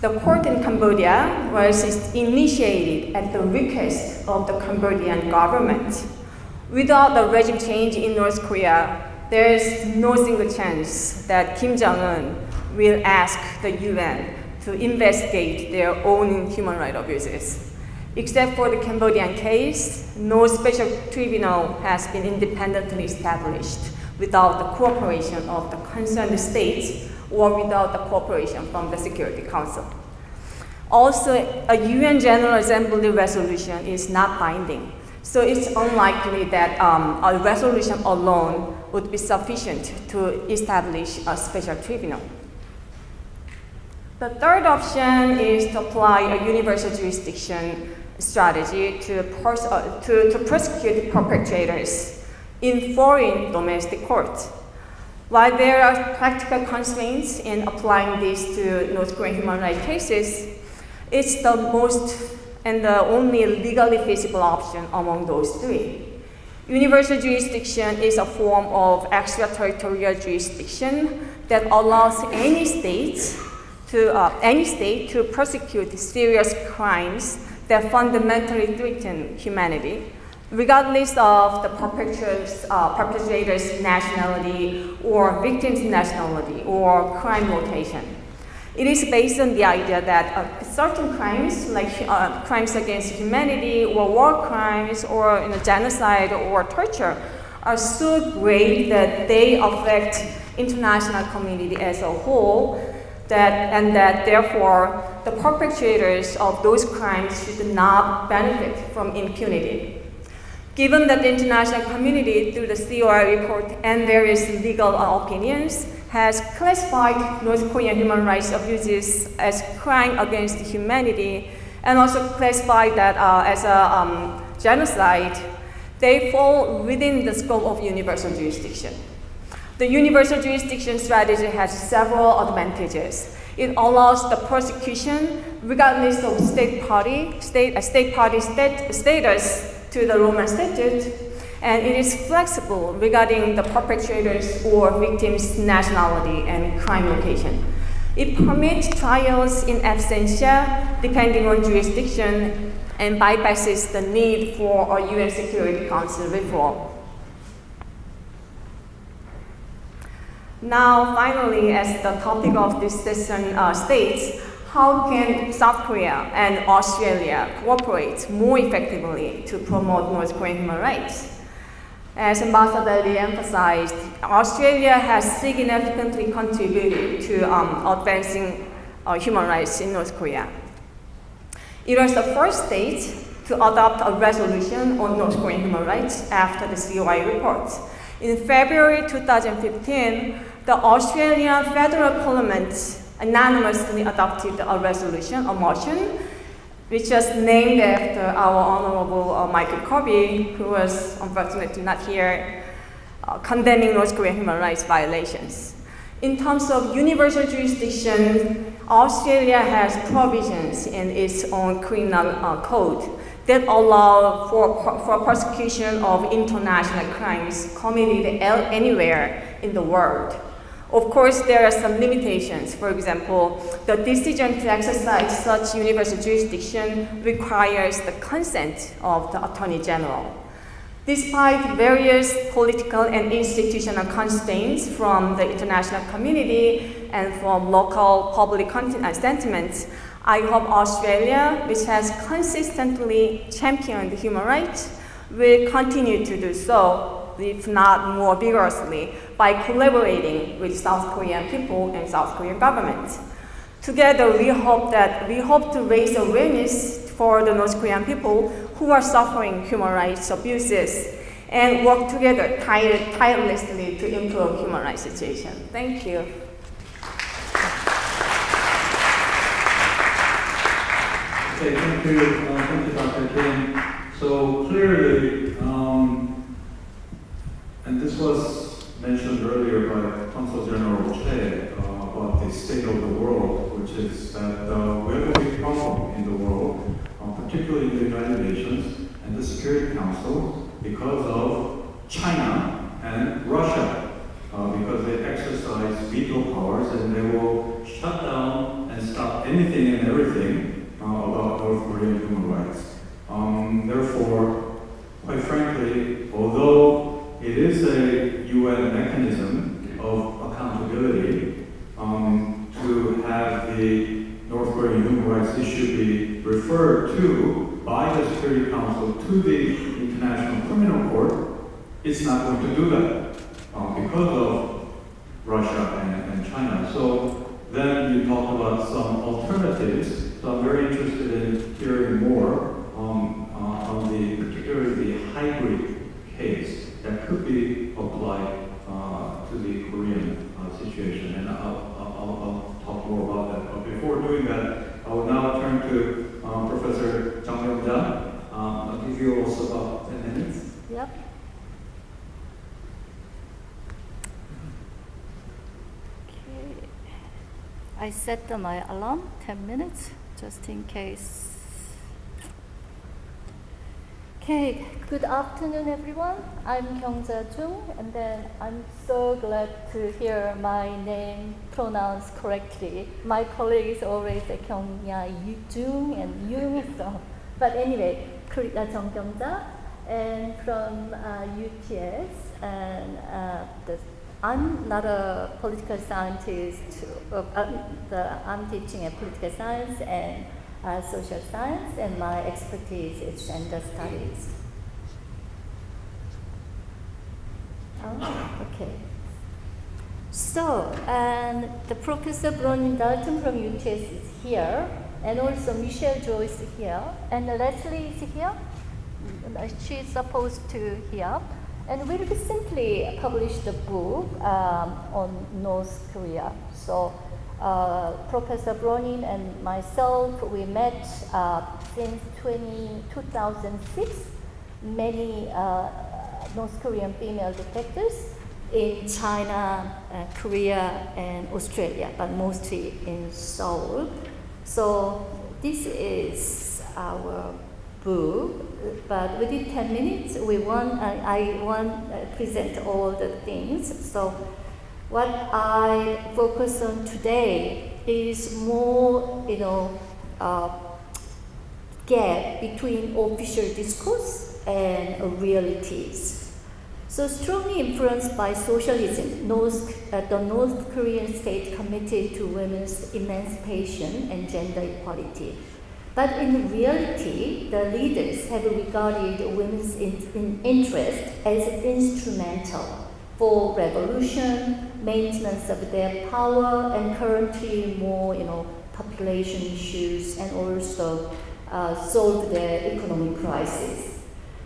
the court in Cambodia was initiated at the request of the Cambodian government. Without the regime change in North Korea, there is no single chance that Kim Jong-un will ask the UN to investigate their own human rights abuses. Except for the Cambodian case, no special tribunal has been independently established without the cooperation of the concerned states or without the cooperation from the Security Council. Also, a UN General Assembly resolution is not binding, so it's unlikely that a resolution alone would be sufficient to establish a special tribunal. The third option is to apply a universal jurisdiction strategy to prosecute perpetrators in foreign domestic courts. While there are practical constraints in applying this to North Korean human rights cases, it's the most and the only legally feasible option among those three. Universal jurisdiction is a form of extraterritorial jurisdiction that allows any state to prosecute serious crimes that fundamentally threaten humanity, regardless of the perpetrator's nationality or victim's nationality or crime location. It is based on the idea that certain crimes, like crimes against humanity or war crimes or genocide or torture, are so great that they affect international community as a whole, and that therefore the perpetrators of those crimes should not benefit from impunity. Given that the international community, through the COI report and various legal opinions, has classified North Korean human rights abuses as crime against humanity, and also classified that as a genocide, they fall within the scope of universal jurisdiction. The universal jurisdiction strategy has several advantages. It allows the prosecution, regardless of state party status to the Roman Statute, and it is flexible regarding the perpetrators or victims' nationality and crime location. It permits trials in absentia, depending on jurisdiction, and bypasses the need for a UN Security Council reform. Now, finally, as the topic of this session states, how can South Korea and Australia cooperate more effectively to promote North Korean human rights? As Ambassador Lee emphasized, Australia has significantly contributed to advancing human rights in North Korea. It was the first state to adopt a resolution on North Korean human rights after the COI report. In February 2015, the Australian Federal Parliament unanimously adopted a resolution, a motion, which was named after our Honorable Michael Kirby, who was unfortunately not here, condemning North Korean human rights violations. In terms of universal jurisdiction, Australia has provisions in its own criminal code that allow for prosecution of international crimes committed anywhere in the world. Of course, there are some limitations. For example, the decision to exercise such universal jurisdiction requires the consent of the Attorney General. Despite various political and institutional constraints from the international community and from local public sentiments, I hope Australia, which has consistently championed human rights, will continue to do so, if not more vigorously, by collaborating with South Korean people and South Korean government. Together, we hope to raise awareness for the North Korean people who are suffering human rights abuses and work together tirelessly to improve human rights situation. Thank you. Okay, thank you, Dr. Kim. So clearly, and this was mentioned earlier by Consul General Che about the state of the world, which is that we have a big problem in the world, particularly in the United Nations and the Security Council, because of China and Russia, because they exercise veto powers and they will shut down and stop anything and everything about North Korean human rights. Therefore, quite frankly, although it is a UN mechanism of accountability to have the North Korean human rights issue be referred to by the Security Council to the International Criminal Court, it's not going to do that because of Russia and China. So then you talk about some alternatives. So I'm very interested in hearing more on particularly the hybrid case that could be applied to the Korean situation, and I'll talk more about that. But before doing that, I will now turn to Professor Jang Myung-ja. I'll give you also about 10 minutes. Yep. Okay. I set my alarm 10 minutes just in case. Okay, good afternoon everyone. I'm Kyungja Jung, and then I'm so glad to hear my name pronounced correctly. My colleagues always say Kyungya Jung and Jung, so. But anyway, Jung Kyungja, and from UTS, and I'm not a political scientist. I'm teaching a political science and social science, and my expertise is gender studies. Okay. So, and the Professor Bronwyn Dalton from UTS is here, and also Michelle Joyce is here, and Leslie is here. She's supposed to here. And we recently published a book on North Korea. So Professor Bronwyn and myself, we met since 2006. Many North Korean female defectors in China, Korea, and Australia, but mostly in Seoul. So this is our book, but within 10 minutes, I want to present all the things. So what I focus on today is more, gap between official discourse and realities. So strongly influenced by socialism, the North Korean state committed to women's emancipation and gender equality. But in reality, the leaders have regarded women's interest as instrumental for revolution, maintenance of their power, and currently more, population issues, and also solve their economic crisis.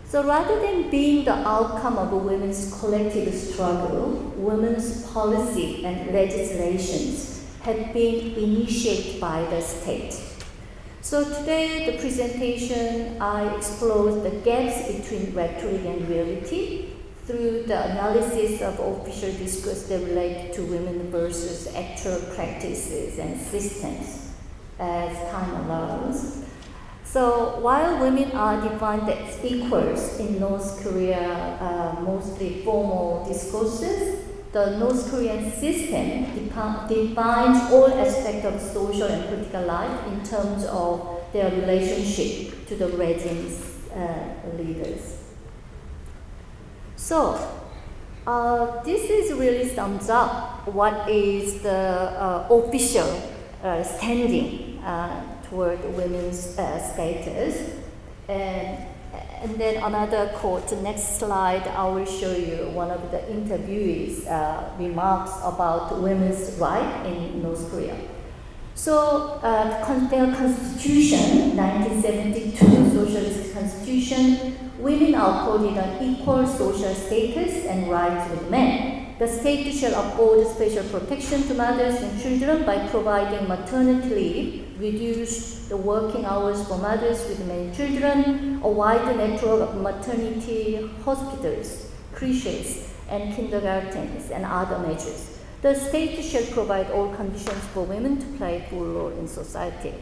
So rather than being the outcome of a women's collective struggle, women's policy and legislations have been initiated by the state. So today, the presentation, I explore the gaps between rhetoric and reality through the analysis of official discourse that relate to women versus actual practices and systems as time allows. So while women are defined as equals in North Korea, mostly formal discourses, the North Korean system defines all aspects of social and political life in terms of their relationship to the regime's leaders. So, this is really sums up what is the official standing toward women's status. And then another quote, the next slide, I will show you one of the interviewees' remarks about women's rights in North Korea. So, their constitution, 1972 socialist constitution, women are accorded an equal social status and rights with men. The state shall afford special protection to mothers and children by providing maternity leave, reduce the working hours for mothers with many children, a wide network of maternity hospitals, creches, and kindergartens, and other measures. The state shall provide all conditions for women to play full role in society.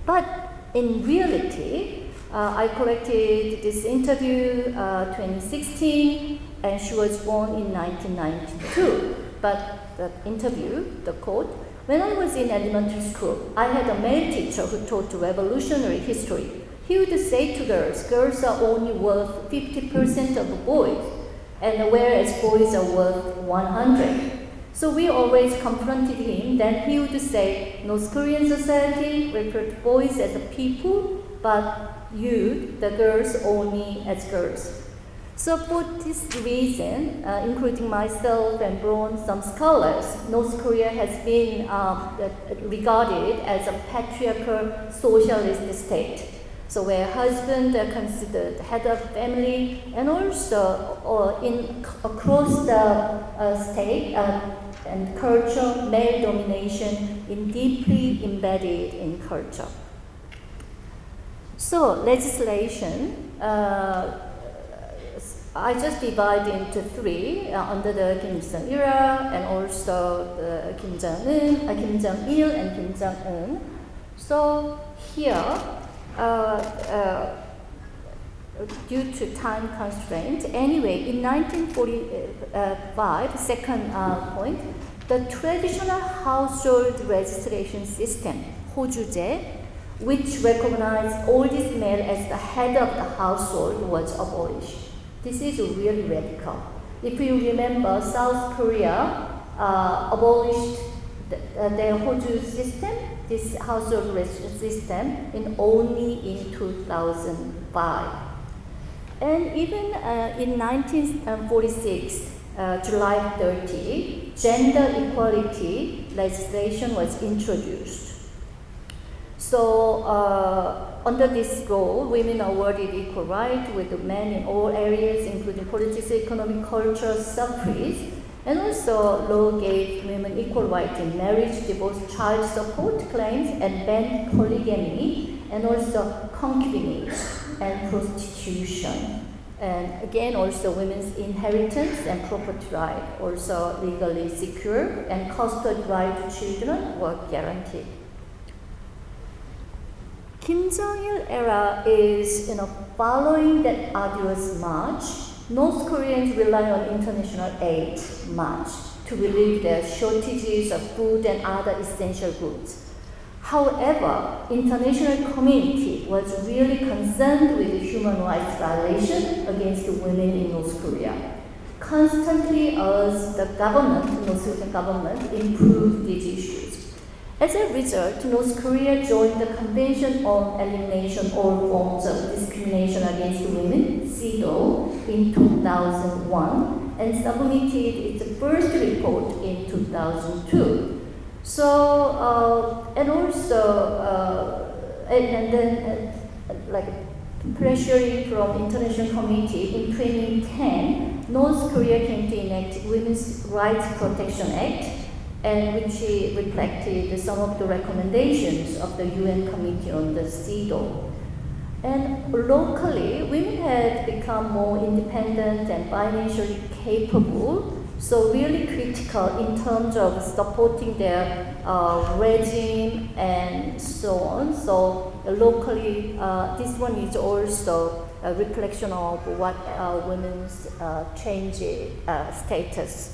But in reality, I collected this interview 2016, and she was born in 1992. But the interview, the quote, when I was in elementary school, I had a male teacher who taught revolutionary history. He would say to girls are only worth 50% of boys, and whereas boys are worth 100. So we always confronted him. Then he would say, North Korean society referred to boys as a people, but you, the girls, only as girls. So for this reason, including myself and some scholars, North Korea has been regarded as a patriarchal socialist state. So where husbands are considered head of family, and also across the state and culture, male domination is deeply embedded in culture. So legislation, I just divide into three under the Kim Il-sung era, and also the Kim Jong-il, and Kim Jong-un. So here, due to time constraint. Anyway, in 1945, second point, the traditional household registration system, 호주제, which recognized oldest male as the head of the household, was abolished. This is really radical. If you remember, South Korea abolished their Hoju system, this household registration system, only in 2005. And even in 1946, July 30, gender equality legislation was introduced. So under this law, women are awarded equal rights with the men in all areas, including politics, economic, culture, suffrage. And also, law gave women equal rights in marriage, divorce, child support claims, and banned polygamy, and also concubinage and prostitution. And again, also women's inheritance and property right also legally secure, and custody right to children were guaranteed. Kim Jong-il era is, following that arduous march, North Koreans rely on international aid much to relieve their shortages of food and other essential goods. However, international community was really concerned with the human rights violation against the women in North Korea, constantly urged the government, North Korean government, improve these issues. As a result, North Korea joined the Convention on Elimination of All Forms of Discrimination Against Women, CEDAW, in 2001 and submitted its first report in 2002. So, and then pressuring from international community in 2010, North Korea came to enact Women's Rights Protection Act, and which reflected some of the recommendations of the UN Committee on the CEDAW. And locally, women had become more independent and financially capable, so really critical in terms of supporting their regime and so on. So locally, this one is also a reflection of what women's change status.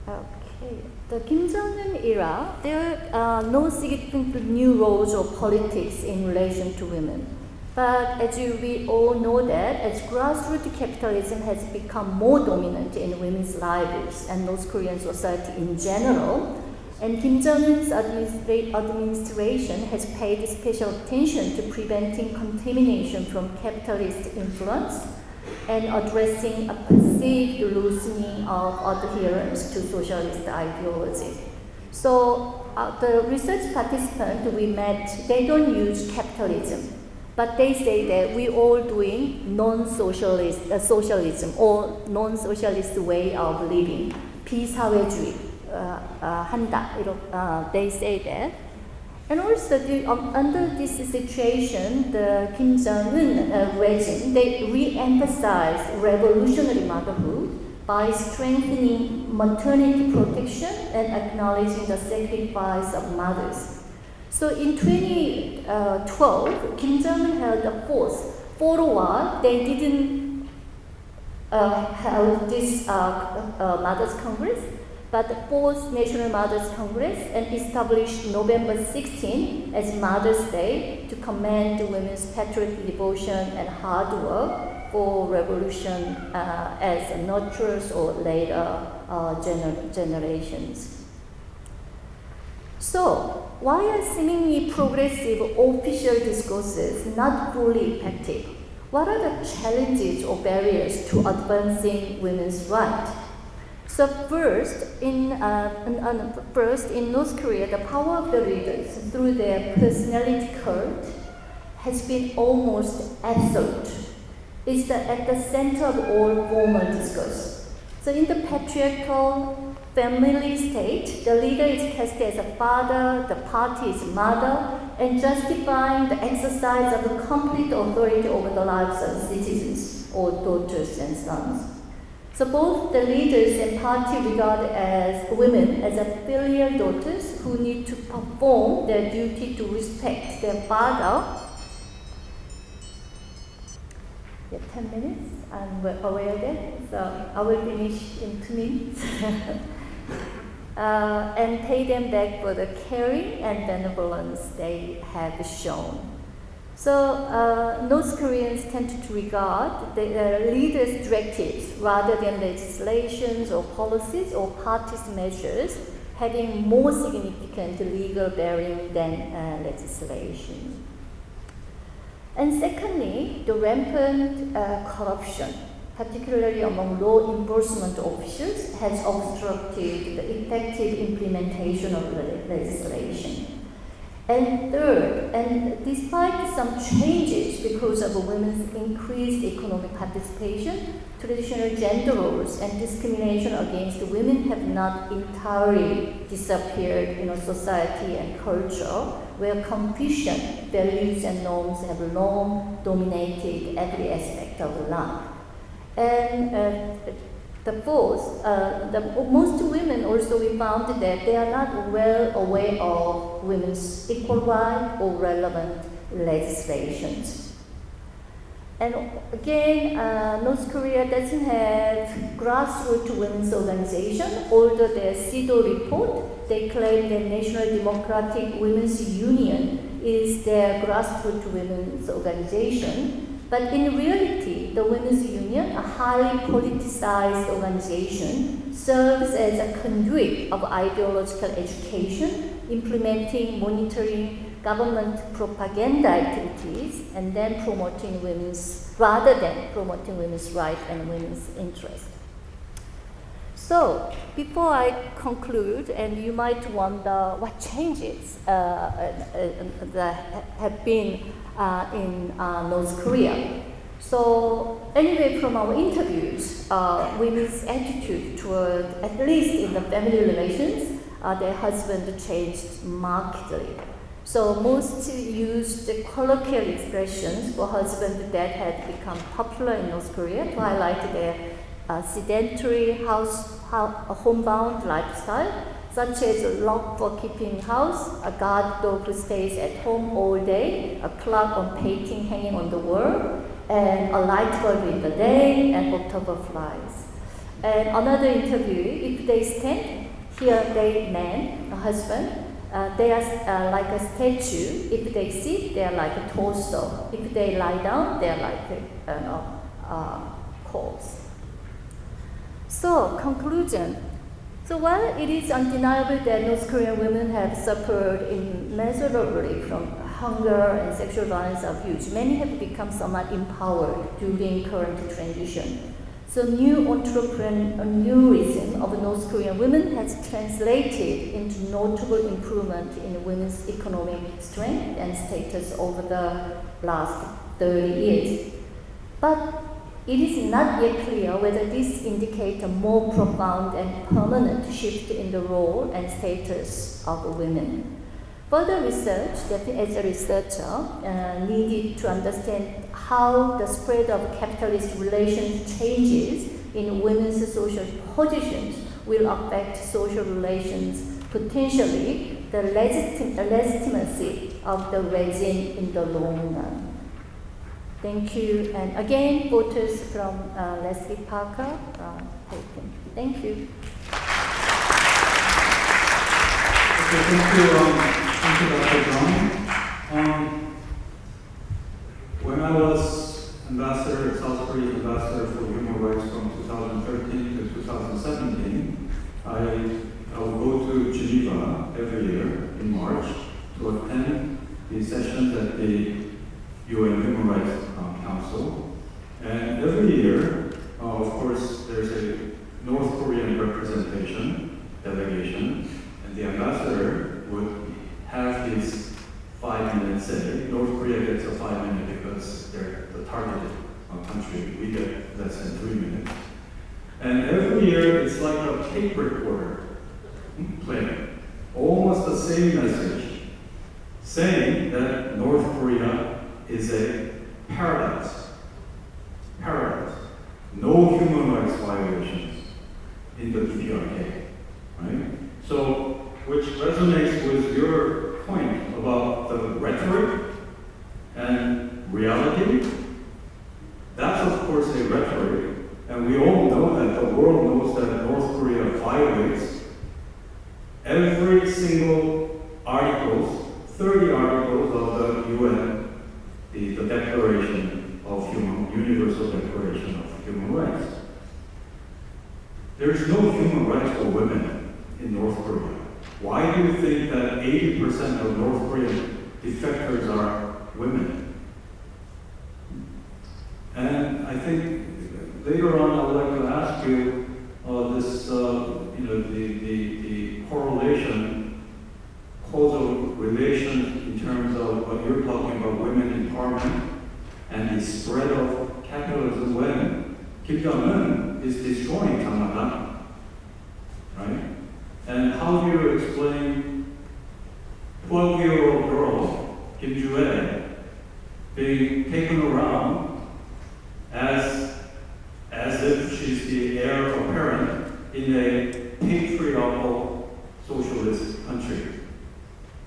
Okay, the Kim Jong-un era, there are no significant new roles or politics in relation to women. But as we all know that, as grassroots capitalism has become more dominant in women's lives and North Korean society in general, and Kim Jong-un's administration has paid special attention to preventing contamination from capitalist influence and addressing a perceived loosening of adherence to socialist ideology. So the research participants we met, they don't use capitalism, but they say that we all doing non-socialist socialism or non-socialist way of living, 비사회주의 한다. They say that. And also, under this situation, the Kim Jong-un regime, they re-emphasize revolutionary motherhood by strengthening maternity protection and acknowledging the sacrifice of mothers. So in 2012, Kim Jong-un held a pause. For a while, they didn't have this Mothers' Congress, but the fourth National Mothers Congress and established November 16 as Mother's Day to commend women's patriotic devotion and hard work for revolution as nurturers or later generations. So, why are seemingly progressive official discourses not fully effective? What are the challenges or barriers to advancing women's rights? So first, in North Korea, the power of the leaders through their personality cult has been almost absolute. It's at the center of all formal discourse. So in the patriarchal family state, the leader is cast as a father, the party is mother, and justifying the exercise of the complete authority over the lives of citizens or daughters and sons. So both the leaders and party regard as women as filial daughters who need to perform their duty to respect their father. Yeah, 10 minutes, I'm aware of that, so I will finish in 2 minutes. And pay them back for the caring and benevolence they have shown. So North Koreans tend to regard the leaders' directives rather than legislations or policies or parties' measures having more significant legal bearing than legislation. And secondly, the rampant corruption, particularly among law enforcement officials, has obstructed the effective implementation of legislation. And third, and despite some changes because of women's increased economic participation, traditional gender roles and discrimination against women have not entirely disappeared in a society and culture where Confucian values and norms have long dominated every aspect of life. And the fourth, most women also we found that they are not well aware of women's equal rights or relevant legislations. And again, North Korea doesn't have grassroots women's organization. Although their SIDO report, they claim the National Democratic Women's Union is their grassroots women's organization. But in reality, the Women's Union, a highly politicized organization, serves as a conduit of ideological education, implementing, monitoring government propaganda activities, and then promoting rather than promoting women's rights and women's interests. So, before I conclude, and you might wonder what changes that have been in North Korea. So anyway, from our interviews, women's attitude toward, at least in the family relations, their husband changed markedly. So most used colloquial expressions for husband that had become popular in North Korea to highlight their sedentary homebound lifestyle, such as a lock for keeping house, a guard dog who stays at home all day, a clock on painting hanging on the wall, and a light bulb in the day, and October flies. And another interview, if they stand, here they man, a husband, they are like a statue. If they sit, they are like a torso. If they lie down, they are like a corpse. So, conclusion. So while it is undeniable that North Korean women have suffered immeasurably from hunger and sexual violence abuse, many have become somewhat empowered during current transition. So new entrepreneurism of North Korean women has translated into notable improvement in women's economic strength and status over the last 30 years. But it is not yet clear whether this indicates a more profound and permanent shift in the role and status of women. Further research, that as a researcher, needed to understand how the spread of capitalist relations changes in women's social positions will affect social relations, potentially the legitimacy of the regime in the long run. Thank you, and again, photos from Leslie Parker taken. Thank you. Okay, thank you, Dr. John. When I was South Korean ambassador for human rights from 2013 to 2017, I would go to Geneva every year in March to attend the sessions at the UN Human Rights Council. And every year, of course, there's a North Korean delegation, and the ambassador would have his 5-minute say. North Korea gets a 5-minute because they're the targeted country. We get less than 3 minutes. And every year, it's like a tape recorder playing almost the same message, saying that North Korea is a paradise. No human rights violations in the DPRK, right? So, which resonates with your point about the rhetoric and reality. That's of course a rhetoric, and we all know that the world knows that North Korea violates every single articles, 30 articles of the UN, the Declaration of Universal Declaration of Human Rights. There's no human rights for women in North Korea. Why do you think that 80% of North Korean defectors are women? And I think later on I would like to ask you this, the correlation, causal relation in terms of what you're talking about, women empowerment and the spread of capitalism when Kim Jong-un is destroying China, right? And how do you explain 12-year-old girl, Kim Ju-ae, being taken around as if she's the heir apparent in a patriarchal socialist country?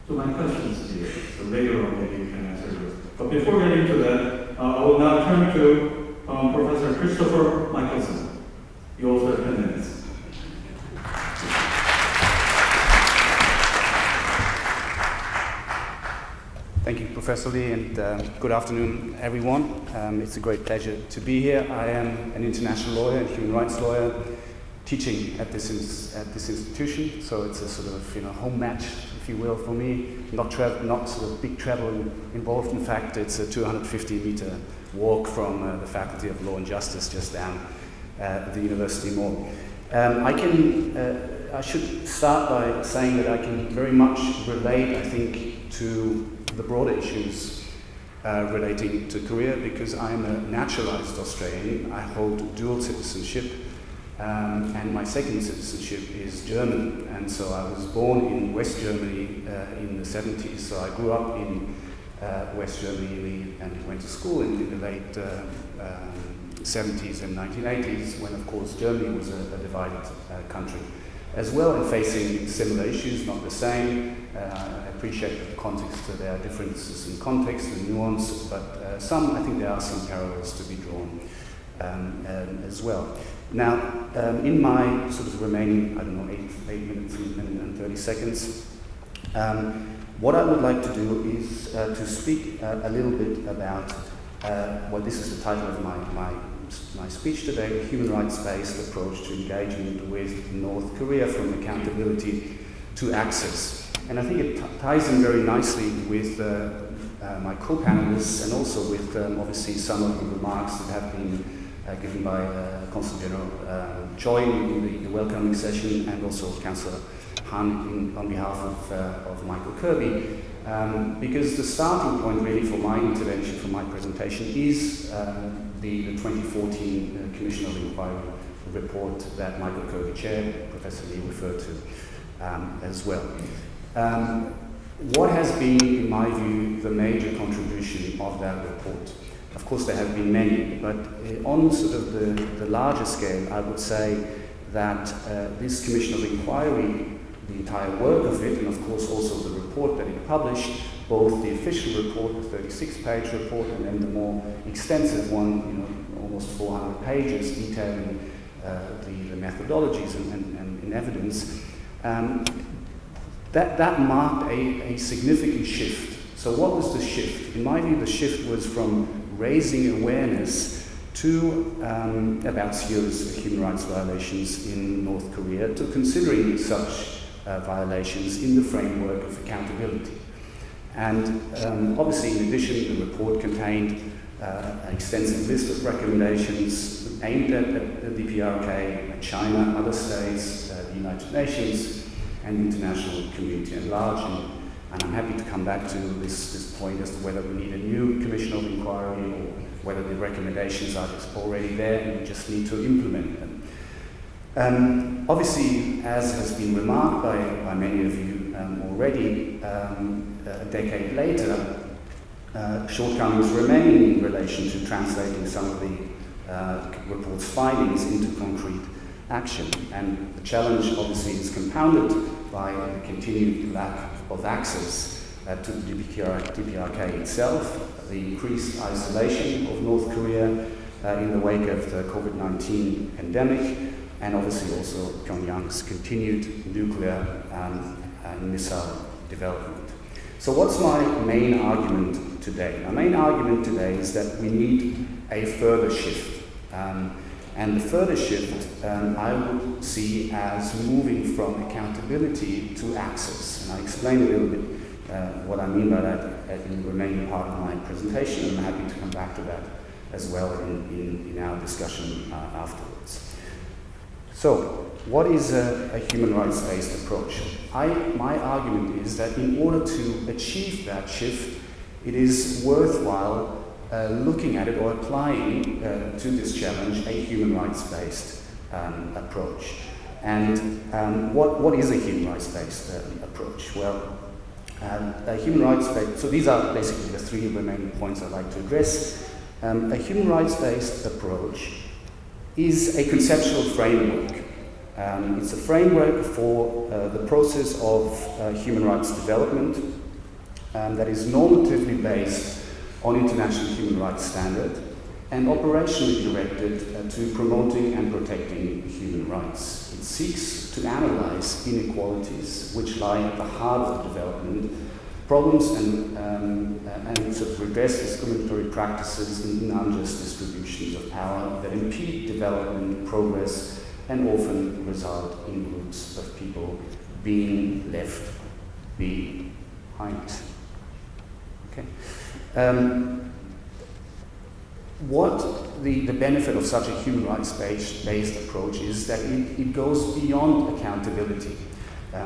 So my questions to you, so later on maybe you can answer this. But before getting to that, I will now turn to Professor Christopher Maichelson. You also have 10 minutes. Thank you, Professor Lee, and good afternoon, everyone. It's a great pleasure to be here. I am an international lawyer and human rights lawyer teaching at this institution, so it's a sort of home match, if you will, for me. Not sort of big travel involved. In fact, it's a 250-meter walk from the Faculty of Law and Justice just down the University Mall. I should start by saying that I can very much relate, I think, to the broader issues relating to Korea, because I'm a naturalized Australian. I hold dual citizenship, and my second citizenship is German. And so I was born in West Germany in the 70s. So I grew up in West Germany and went to school in the late 70s and 1980s, when of course Germany was a divided country as well, and facing similar issues, not the same. I appreciate the context, there are differences in context and nuance, but I think there are some parallels to be drawn as well. Now, in my sort of remaining, 8 minutes and 30 seconds, what I would like to do is to speak a little bit about, this is the title of my speech today, the human rights-based approach to engagement with North Korea, from accountability to access. And I think it ties in very nicely with my co-panelists, and also with obviously some of the remarks that have been given by Consul General Choi in the welcoming session, and also Councillor Han on behalf of Michael Kirby. Because the starting point really for my intervention, for my presentation, is the 2014 Commission of Inquiry report that Michael Kirby chaired, Professor Lee referred to as well. What has been, in my view, the major contribution of that report? Of course, there have been many, but on sort of the larger scale, I would say that this Commission of Inquiry, the entire work of it, and of course also the report that it published, both the official report, the 36-page report, and then the more extensive one, almost 400 pages detailing the methodologies and evidence, that marked a significant shift. So what was the shift? In my view, the shift was from raising awareness to about serious human rights violations in North Korea, to considering such violations in the framework of accountability. And obviously, in addition, the report contained an extensive list of recommendations aimed at the DPRK, at China, other states, the United Nations, and the international community at large. And I'm happy to come back to this point as to whether we need a new Commission of Inquiry, or whether the recommendations are just already there and we just need to implement them. Obviously, as has been remarked by many of you already, a decade later, shortcomings remain in relation to translating some of the report's findings into concrete action. And the challenge obviously is compounded by the continued lack of access to the DPRK itself, the increased isolation of North Korea in the wake of the COVID-19 pandemic, and obviously also Pyongyang's continued nuclear and missile development. So what's my main argument today? My main argument today is that we need a further shift. And the further shift I would see as moving from accountability to access. And I'll explain a little bit what I mean by that in the remaining part of my presentation, and I'm happy to come back to that as well in our discussion afterwards. So, what is a human rights-based approach? My argument is that in order to achieve that shift, it is worthwhile looking at it or applying to this challenge a human rights-based approach. And what is a human rights-based approach? Well, a human rights-based, so these are basically the three remaining points I'd like to address. A human rights-based approach is a conceptual framework. It's a framework for the process of human rights development that is normatively based on international human rights standard and operationally directed to promoting and protecting human rights. It seeks to analyze inequalities which lie at the heart of development problems and sort of redress discriminatory practices and unjust distributions of power that impede development, progress, and often result in groups of people being left behind. Okay. What the benefit of such a human rights-based approach is that it goes beyond accountability.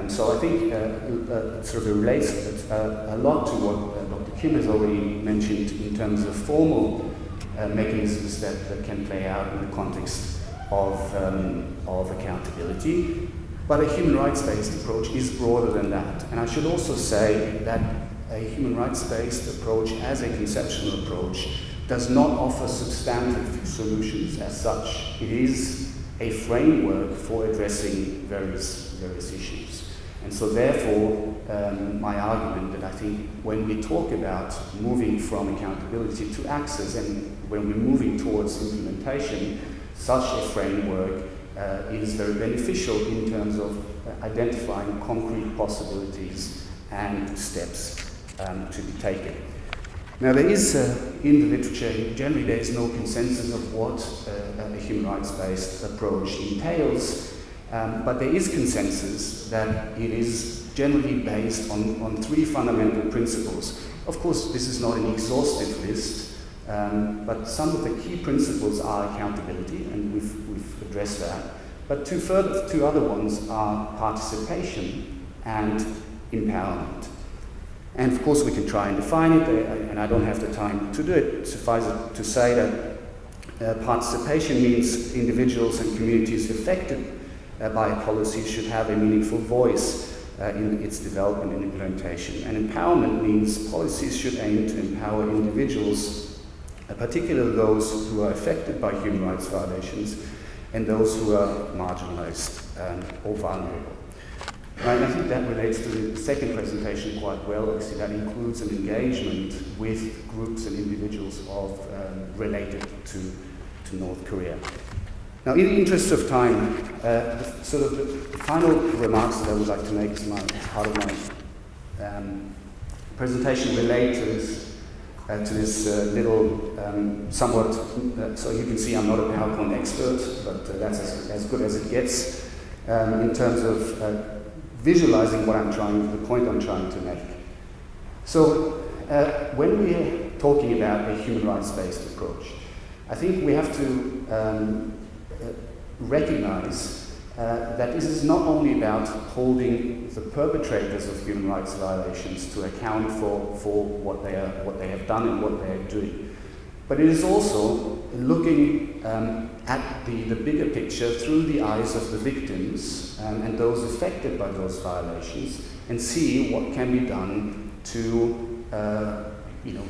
So I think it sort of relates a lot to what Dr. Kim has already mentioned in terms of formal mechanisms that can play out in the context of accountability. But a human rights-based approach is broader than that. And I should also say that a human rights-based approach as a conceptual approach does not offer substantive solutions as such. It is a framework for addressing various issues. And so therefore, my argument that I think when we talk about moving from accountability to access and when we're moving towards implementation, such a framework is very beneficial in terms of identifying concrete possibilities and steps to be taken. Now there is, in the literature, generally there is no consensus of what a human rights-based approach entails, but there is consensus that it is generally based on three fundamental principles. Of course, this is not an exhaustive list, but some of the key principles are accountability, and we've addressed that. But two other ones are participation and empowerment. And of course we can try and define it, and I don't have the time to do it. Suffice it to say that participation means individuals and communities affected by a policy should have a meaningful voice in its development and implementation. And empowerment means policies should aim to empower individuals, particularly those who are affected by human rights violations and those who are marginalized or vulnerable. Right, and I think that relates to the second presentation quite well. Obviously, that includes an engagement with groups and individuals related to North Korea. Now, in the interest of time, the final remarks that I would like to make as part of my presentation relate to this little somewhat. So you can see I'm not a PowerPoint expert, but that's as good as it gets in terms of visualizing the point I'm trying to make. So when we're talking about a human rights-based approach, I think we have to recognize that this is not only about holding the perpetrators of human rights violations to account for what they have done and what they are doing, but it is also looking at the bigger picture through the eyes of the victims and those affected by those violations, and see what can be done to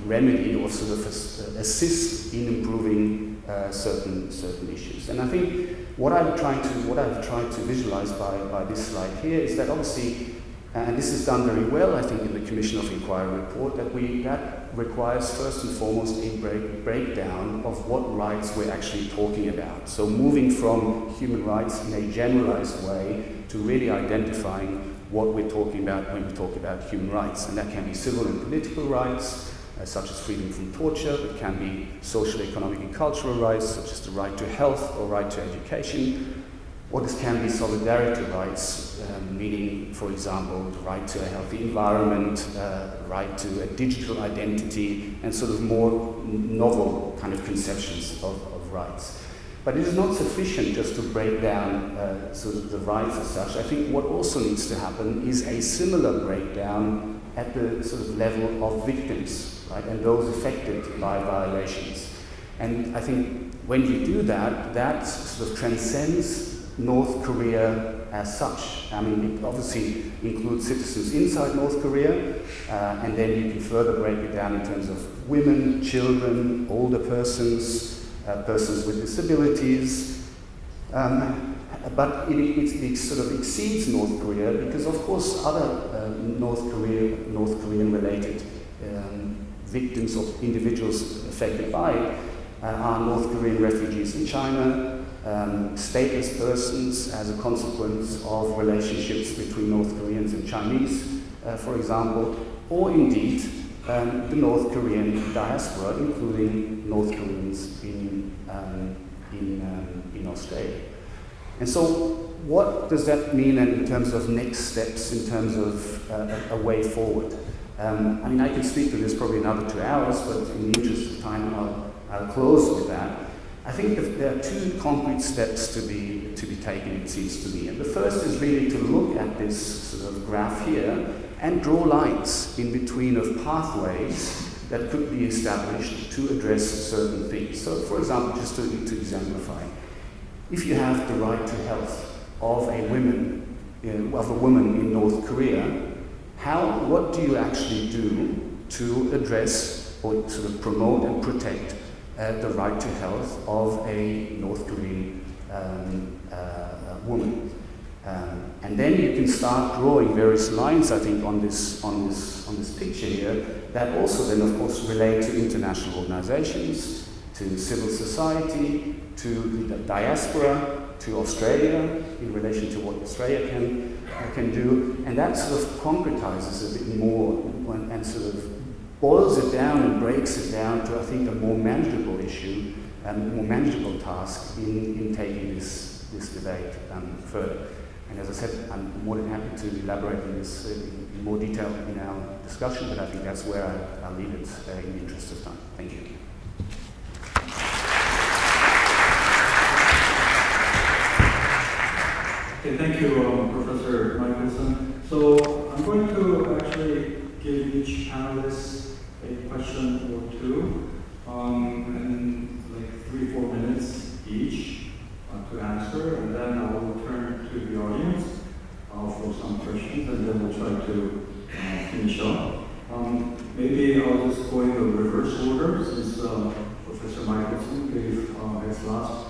remedy or sort of assist in improving certain issues. And I think what I've tried to visualize by this slide here is that obviously, and this is done very well, I think, in the Commission of Inquiry report, that requires first and foremost a breakdown of what rights we're actually talking about. So moving from human rights in a generalized way to really identifying what we're talking about when we talk about human rights. And that can be civil and political rights, such as freedom from torture. It can be social, economic, and cultural rights, such as the right to health or right to education. Or this can be solidarity rights, meaning, for example, the right to a healthy environment, right to a digital identity, and sort of more novel kind of conceptions of rights. But it is not sufficient just to break down sort of the rights as such. I think what also needs to happen is a similar breakdown at the sort of level of victims, right, and those affected by violations. And I think when you do that, that sort of transcends North Korea as such. I mean, it obviously includes citizens inside North Korea, and then you can further break it down in terms of women, children, older persons, persons with disabilities. But it sort of exceeds North Korea because, of course, other North Korean related victims or individuals affected by it are North Korean refugees in China, stateless persons as a consequence of relationships between North Koreans and Chinese, for example, or indeed the North Korean diaspora, including North Koreans in Australia. And so what does that mean in terms of next steps, in terms of a way forward? I mean, I could speak to this probably another 2 hours, but in the interest of time, I'll close with that. I think there are two concrete steps to be taken, it seems to me. And the first is really to look at this sort of graph here and draw lines in between of pathways that could be established to address certain things. So, for example, just to exemplify, if you have the right to health of a woman in North Korea, what do you actually do to address or sort of promote and protect the right to health of a North Korean woman? And then you can start drawing various lines, I think, on this picture here, that also then, of course, relate to international organizations, to civil society, to the diaspora, to Australia, in relation to what Australia can do. And that sort of concretizes a bit more and sort of boils it down and breaks it down to, I think, a more manageable issue and more manageable task in taking this debate further. And as I said, I'm more than happy to elaborate on this in more detail in our discussion, but I think that's where I'll leave it in the interest of time. Thank you. Okay, thank you, Professor Michaelson. So I'm going to actually give each panelist a question or two, and like 3-4 minutes each to answer, and then I will turn to the audience for some questions, and then we'll try to finish up. Maybe I'll just go in the reverse order, since Professor Michaelson gave his last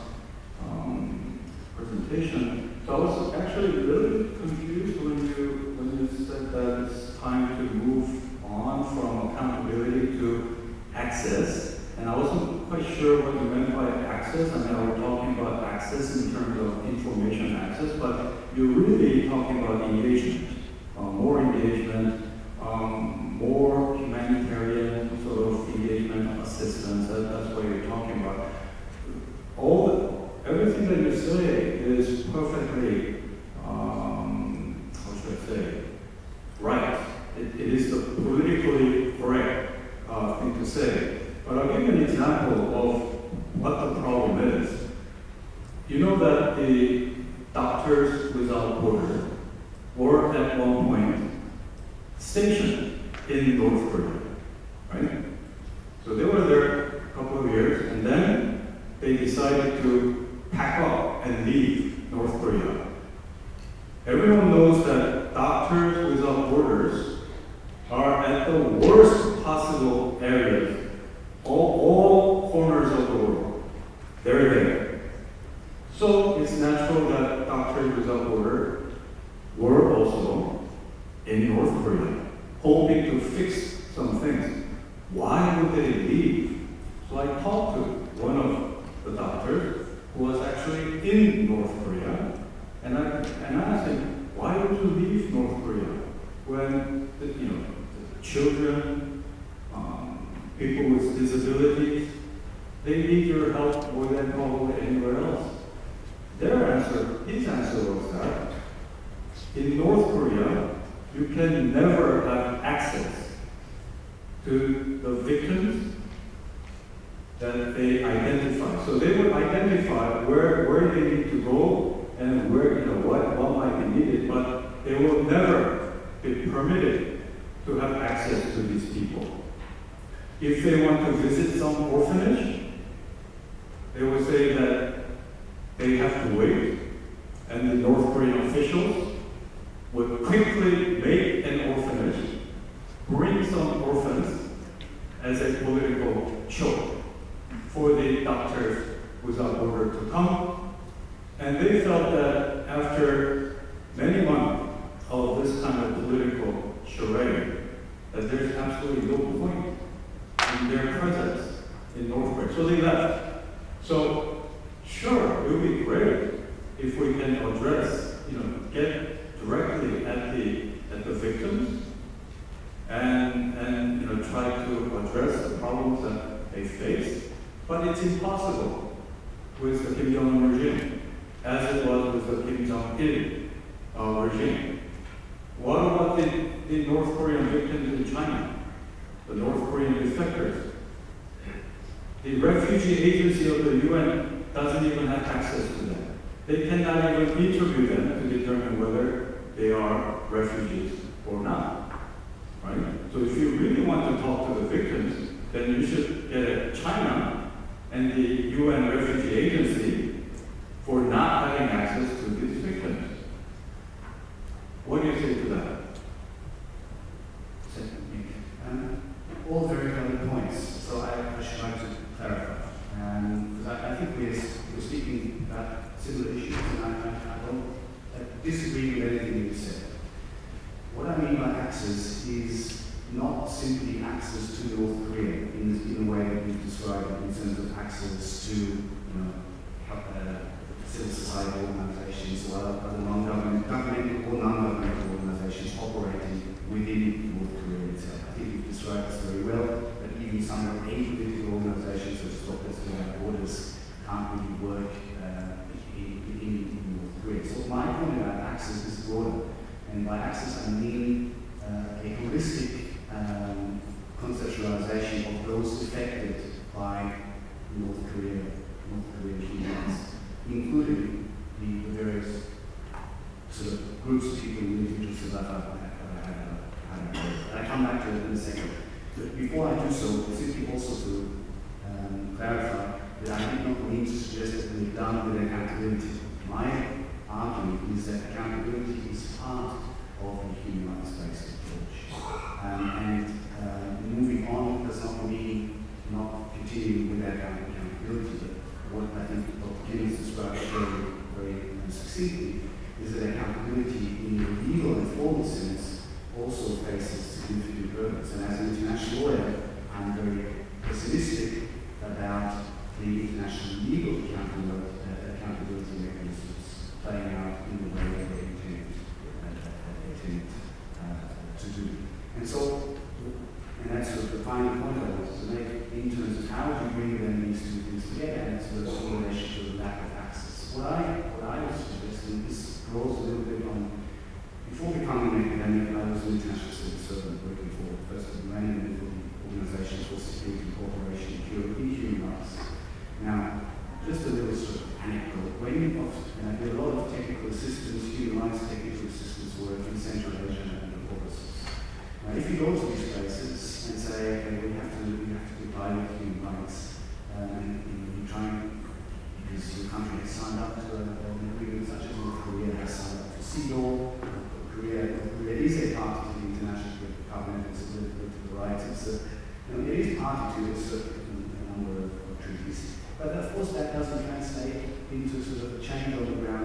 presentation. So I was actually really confused when you said that it's time to move on from accountability to access, and I wasn't quite sure what you meant by access. I mean, we're talking about access in terms of information access, but you're really talking about engagement, more engagement, more humanitarian sort of engagement, assistance. That's what you're talking about. Everything that you say is perfectly, how should I say, right. It is the politically correct thing to say. But I'll give you an example of what the problem is. You know that the Doctors Without Borders were at one point stationed in North Korea, right? So they were there a couple of years, and then they decided to pack up and leave North Korea. Everyone knows that Doctors Without Borders are at the worst possible areas, all corners of the world. natural that Doctors Without Borders were also in North Korea, hoping to fix some things. Why would they leave? So I talked to one of the doctors who was actually in North Korea, and I asked him, why would you leave North Korea when the children, people with disabilities, they need your help more than probably anywhere else? His answer was that in North Korea, you can never have access to the victims that they identify. So they would identify where they need to go and where, what might be needed, but they will never be permitted to have access to these people. If they want to visit some orphanage, they would say that they have to wait, and the North Korean officials would quickly make an orphanage, bring some orphans as a political show for the Doctors Without Borders to come. And they felt that after many months of this kind of political charade, that there's absolutely no point in their presence in North Korea. So they left. So sure, it would be great if we can address, get directly at the victims and try to address the problems that they face. But it's impossible with the Kim Jong-un regime, as it was with the Kim Jong-il regime. What about the North Korean victims in China, the North Korean defectors? The refugee agency of the UN doesn't even have access to them. They cannot even interview them to determine whether they are refugees or not, right? So if you really want to talk to the victims, then you should get at China and the UN Refugee Agency for not having access to these victims. What do you say to that? All very valid points. So I should like to clarify. Because I think we're speaking about similar issues, and I don't disagree with anything you said. What I mean by access is not simply access to North Korea in the way that we've described it in terms of access to civil society organizations or other governmental or non-governmental organizations operating within North Korea itself. I think you've described this very well, that even some of the apolitical organizations such as Doctors Without Borders can't really work in North Korea. So my point about access is broader, and by access I mean a holistic conceptualization of those affected by North Korean human rights, including the various sort of groups of people and individuals that I come back to it in a second. But before I do so, simply also to clarify that I did not mean to suggest that we're done with accountability. My argument is that accountability is part of the human rights-based approach. Moving on does not mean not continuing with that accountability. But what I think Dr. Kim has described very succinctly is that accountability in the legal and formal sense also faces significant hurdles. And as an international lawyer, I'm very pessimistic about the international legal accountability mechanisms playing out in the way that they intend to do. And so, and that's sort of the final point I wanted to make in terms of how do you bring then these two things together, and it's the relationship to the lack of access. What I was suggesting is draws a little bit on, before becoming an academic, I was an international civil servant working for first the UN and then for the Organization for Security and Cooperation in Human Rights. Now, just a little sort of anecdote. When I did a lot of technical assistance, human rights technical assistance work in Central Asia and the Caucasus. Now, if you go to these places and say, okay, we have to comply with human rights, and you try, because your country has signed up to an agreement such as North Korea has signed up to CEDAW, Korea is a party to the International Covenant of Political Rights. It is party to a certain number of treaties. But of course that doesn't translate into sort of a change on the ground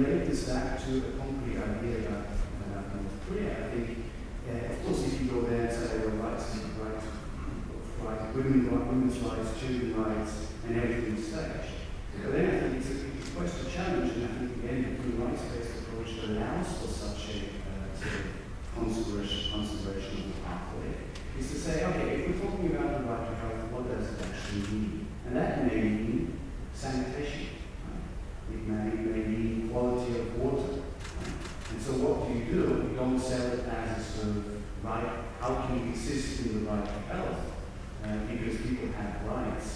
relate this back to a concrete idea about North Korea, I think, of course, if you go there and say, well, rights, women's rights, children's rights, and everything staged. But then I think it's quite a challenge, and I think again, the human rights-based approach allows for such a consideration of the pathway, is to say, okay, if we're talking about the right to health, what does it actually mean? And that may mean sanitation. It may mean quality of water. And so what do? You don't sell it as a sort of right, how can you insist in the right to health? Because people have rights.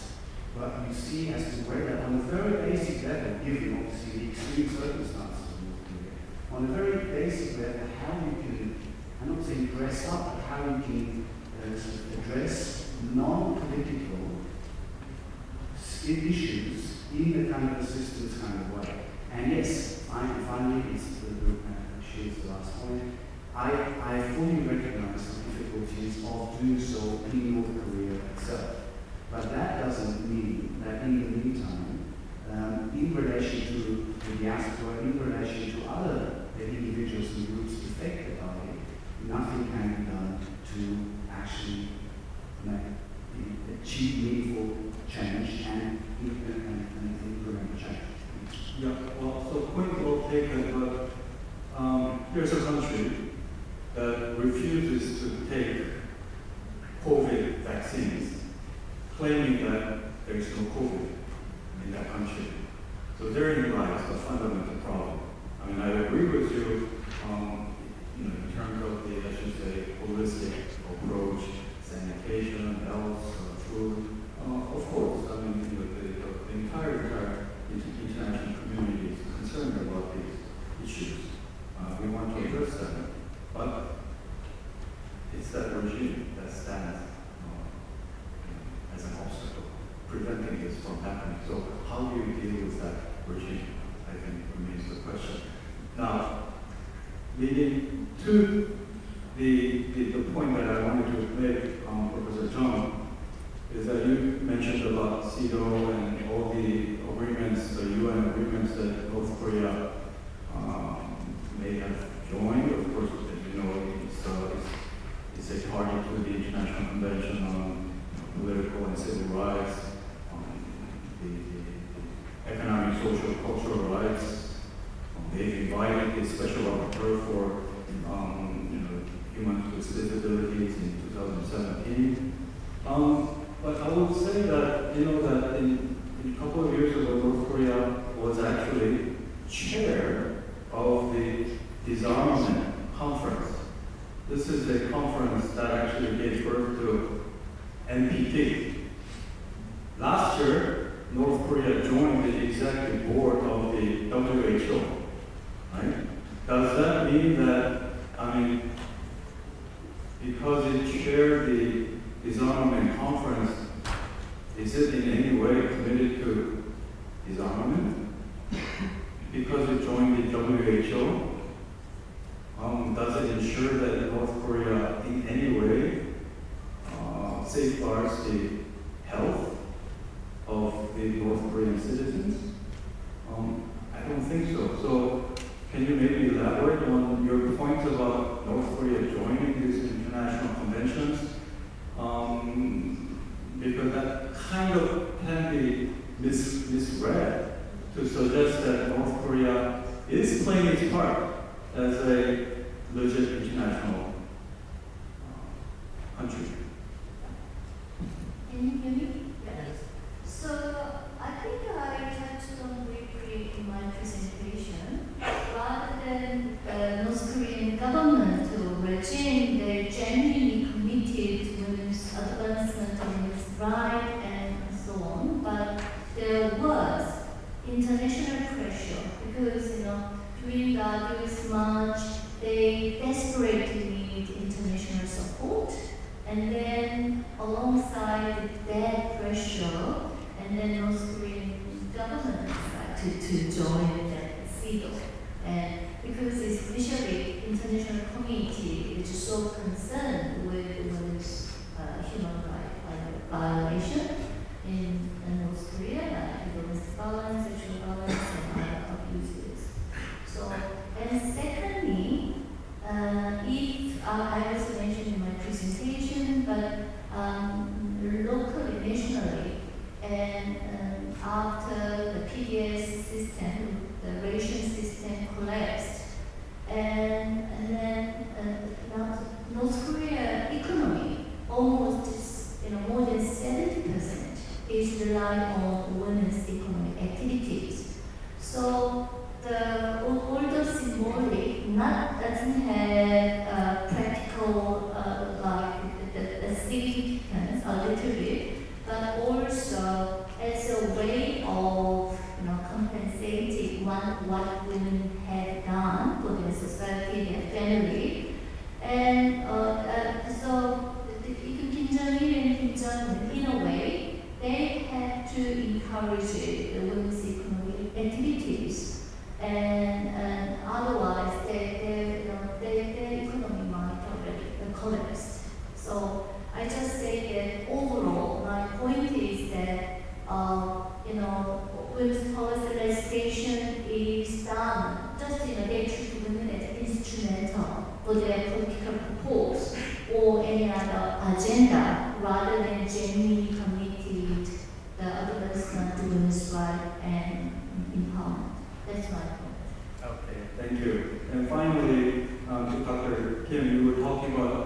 But you see as to whether, on a very basic level, given obviously the extreme circumstances of North Korea, on a very basic level, how you can, I'm not saying dress up, but how you can address non-political issues in the kind of assistance kind of way. And yes, finally, she is the last point. I fully recognize the difficulties of doing so in North Korea itself. But that doesn't mean that in the meantime, in relation to the diaspora, in relation to other individuals and groups affected by it, nothing can be done to actually achieve meaningful change and implement change. Yeah, well, so point well taken, but here's a country that refuses to take COVID vaccines, claiming that there is no COVID in that country. So therein lies the fundamental problem. I mean, I agree with you, in terms of the, let's just say, holistic approach, sanitation, health, food. Of course, I mean, the entire international community is concerned about these issues. We want to address them, but it's that regime that stands as an obstacle, preventing this from happening. So how do you deal with that regime, I think, remains the question. Now, leading to the point that I wanted to make, Professor John, is that you mentioned about CEDAW and all the agreements, the UN agreements that North Korea may have joined. Of course, as you know, it's a party to the International Convention on Political and Civil Rights, the economic, social, cultural rights. They've invited a special rapporteur for humans with disabilities in 2017. But I would say that, that in a couple of years ago, North Korea was actually chair of the disarmament conference. This is a conference that actually gave birth to NPT. Last year, North Korea joined the executive board of the WHO, right? Does that mean that, because it chaired the disarmament conference, is it in any way committed to disarmament? Because it joined the WHO, does it ensure that North Korea in any way safeguards the health of the North Korean citizens? I don't think so. So can you maybe elaborate on your points about North Korea joining these international conventions? Because that kind of can be misread to suggest that North Korea is playing its part as a legit international country. Can you hear me? Yes. So I think I touched on briefly in my presentation. Rather than North Korean government or regime, they genuinely committed to women's advancement of women's rights and so on. But there was international pressure because during the US March, they desperately need international support. And then alongside that pressure, and then North Korean government decided to join that CEDAW. And because especially international community is so concerned with women's human rights violation in North Korea, like domestic violence, sexual violence, and other abuses. collapsed. And then now North Korea economy almost more than 70% is relying on women's economic activities. So although symbolic, doesn't have practical the significance a little bit, but also as a way of compensating what women have done for their society, their family, and so Kim Jong-il and Kim Jong-un, in a way, they had to encourage the women's economic activities, and otherwise their economy might already collapse. So I just say that overall, my point is that women's policy legislation is done just they treat women as instrumental for their political purpose or any other agenda, rather than genuinely committed the advancement to women's rights and empowerment. That's my point. Okay, thank you. And finally, to Dr. Kim, you were talking about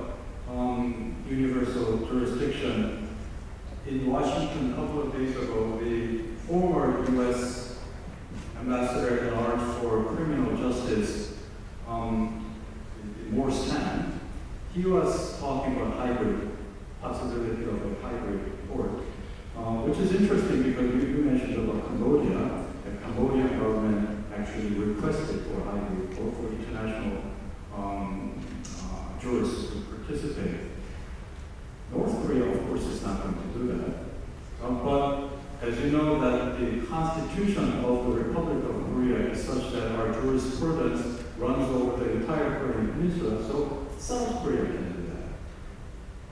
universal jurisdiction. In Washington a couple of days ago, the former U.S. Ambassador at Large for Criminal Justice, Morrison, he was talking about possibility of a hybrid court, which is interesting because you mentioned about Cambodia. The Cambodian government actually requested for a hybrid court for international jurists to participate. North Korea, of course, is not going to do that. But as you know, that the constitution of the Republic of Korea is such that our jurisprudence runs over the entire Korean peninsula, so South Korea can do that.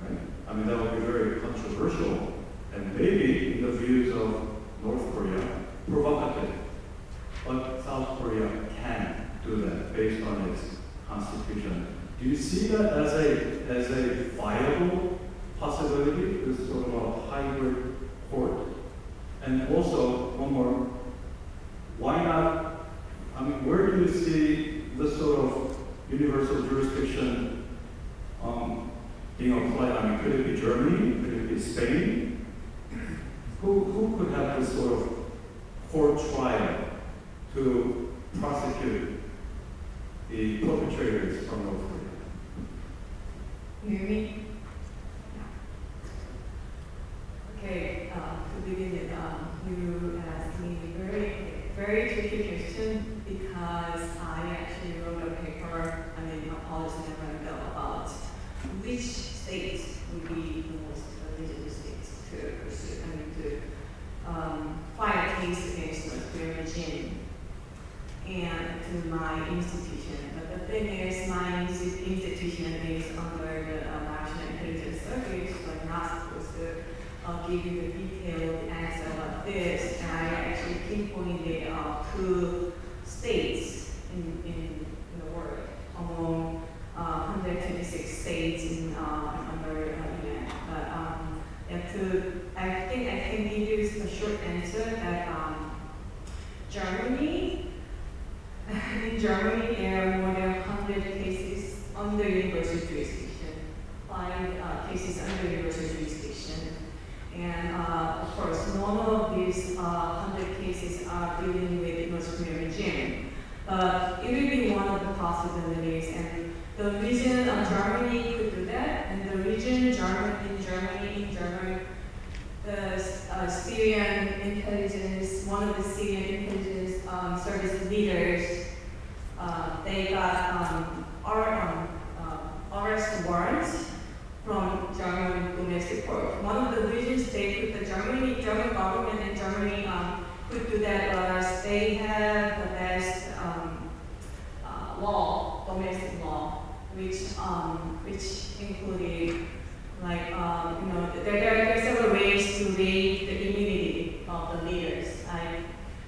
Right? I mean, that would be very controversial, and maybe, in the views of North Korea, provocative. But South Korea can do that based on its constitution. Do you see that as a viable possibility, this sort of a hybrid court? And also, one more, why not, I mean, where do you see this sort of universal jurisdiction being applied? I mean, could it be Germany? Could it be Spain? Who could have this sort of court trial to prosecute the perpetrators from North Korea? You hear me? Okay, to begin with, you asked me a very tricky question because I actually wrote a paper, a policy memorandum about which states would be the most eligible states to pursue, to file a case against North Korean regime and to my institution. But the thing is, my institution is under the National Intelligence Service, so I'm not supposed to give you the detailed answer about this. And I actually pinpointed 2 states in the world among 126 states under UN. But I think I can give you a short answer that in Germany, there are more than 100 cases under universal jurisdiction, 5 cases under universal jurisdiction. And of course, none of these 100 cases are dealing with North Korean regime. But it will be one of the possibilities. And the reason Germany could do that, and the reason Germany, the Syrian intelligence, one of the Syrian intelligence service leaders, they got arrest warrants from German domestic court. One of the reasons they put the German government and Germany could do that was they have the best domestic law, which included there are several ways to waive the immunity of the leaders.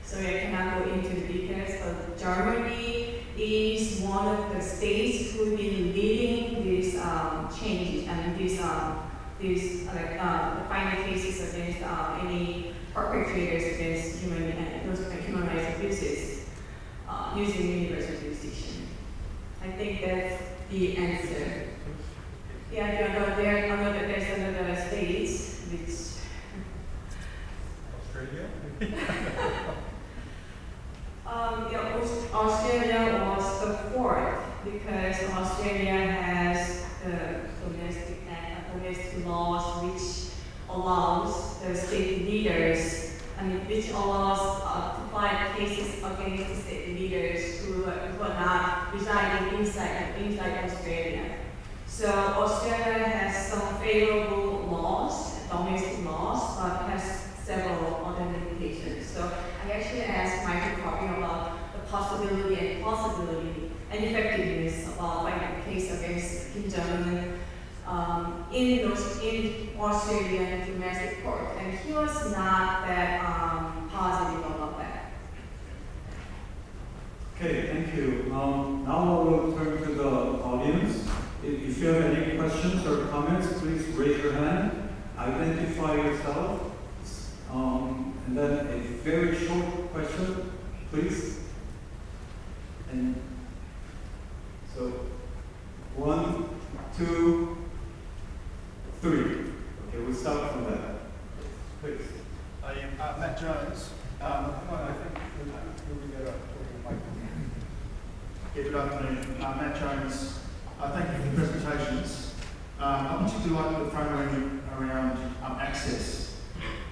So I cannot go into the details, but Germany is one of the states who have been leading these changes and these final cases against any perpetrators against human rights abuses. using universal jurisdiction. I think that's the answer. Yeah, there's another state which. Australia? Australia was the fourth because Australia has the domestic laws which allows the state leaders, which allows to file cases against the state leaders who are not residing inside Australia. So Australia has some favorable laws, domestic laws, but has several other limitations. So I actually asked Michael Coffey about the possibility and plausibility and effectiveness of filing a case against Kim Jong-un in Australian domestic court, and he was not that positive about that. Okay, thank you. Now we'll turn to the audience. If you have any questions or comments, please raise your hand, identify yourself, and then a very short question, please. And so, 1, 2, 3. Okay, we'll start from there. Please. I am Matt Jones. I think we'll get a microphone. Good afternoon. Matt Jones. Thank you for the presentations. I particularly like the framing around access.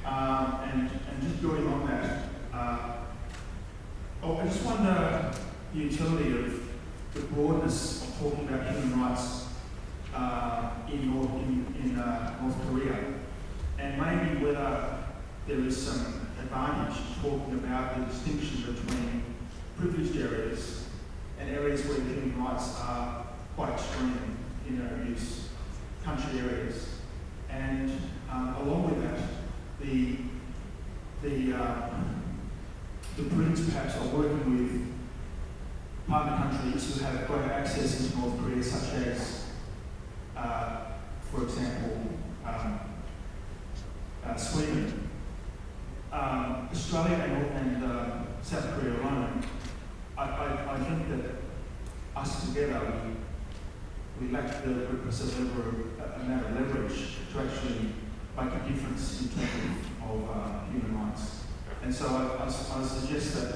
And just building on that, I just wonder the utility of the broadness of talking about human rights in North Korea, and maybe whether there is some advantage talking about the distinction between privileged areas and areas where the human rights are quite extreme in their abuse, country areas, and along with that, the Brits perhaps are working with partner countries who have greater access into North Korea, such as, for example, Sweden. Australia and South Korea alone, I think that us together, we lack the requisite amount of leverage to actually make a difference in terms of human rights. And so I suggest that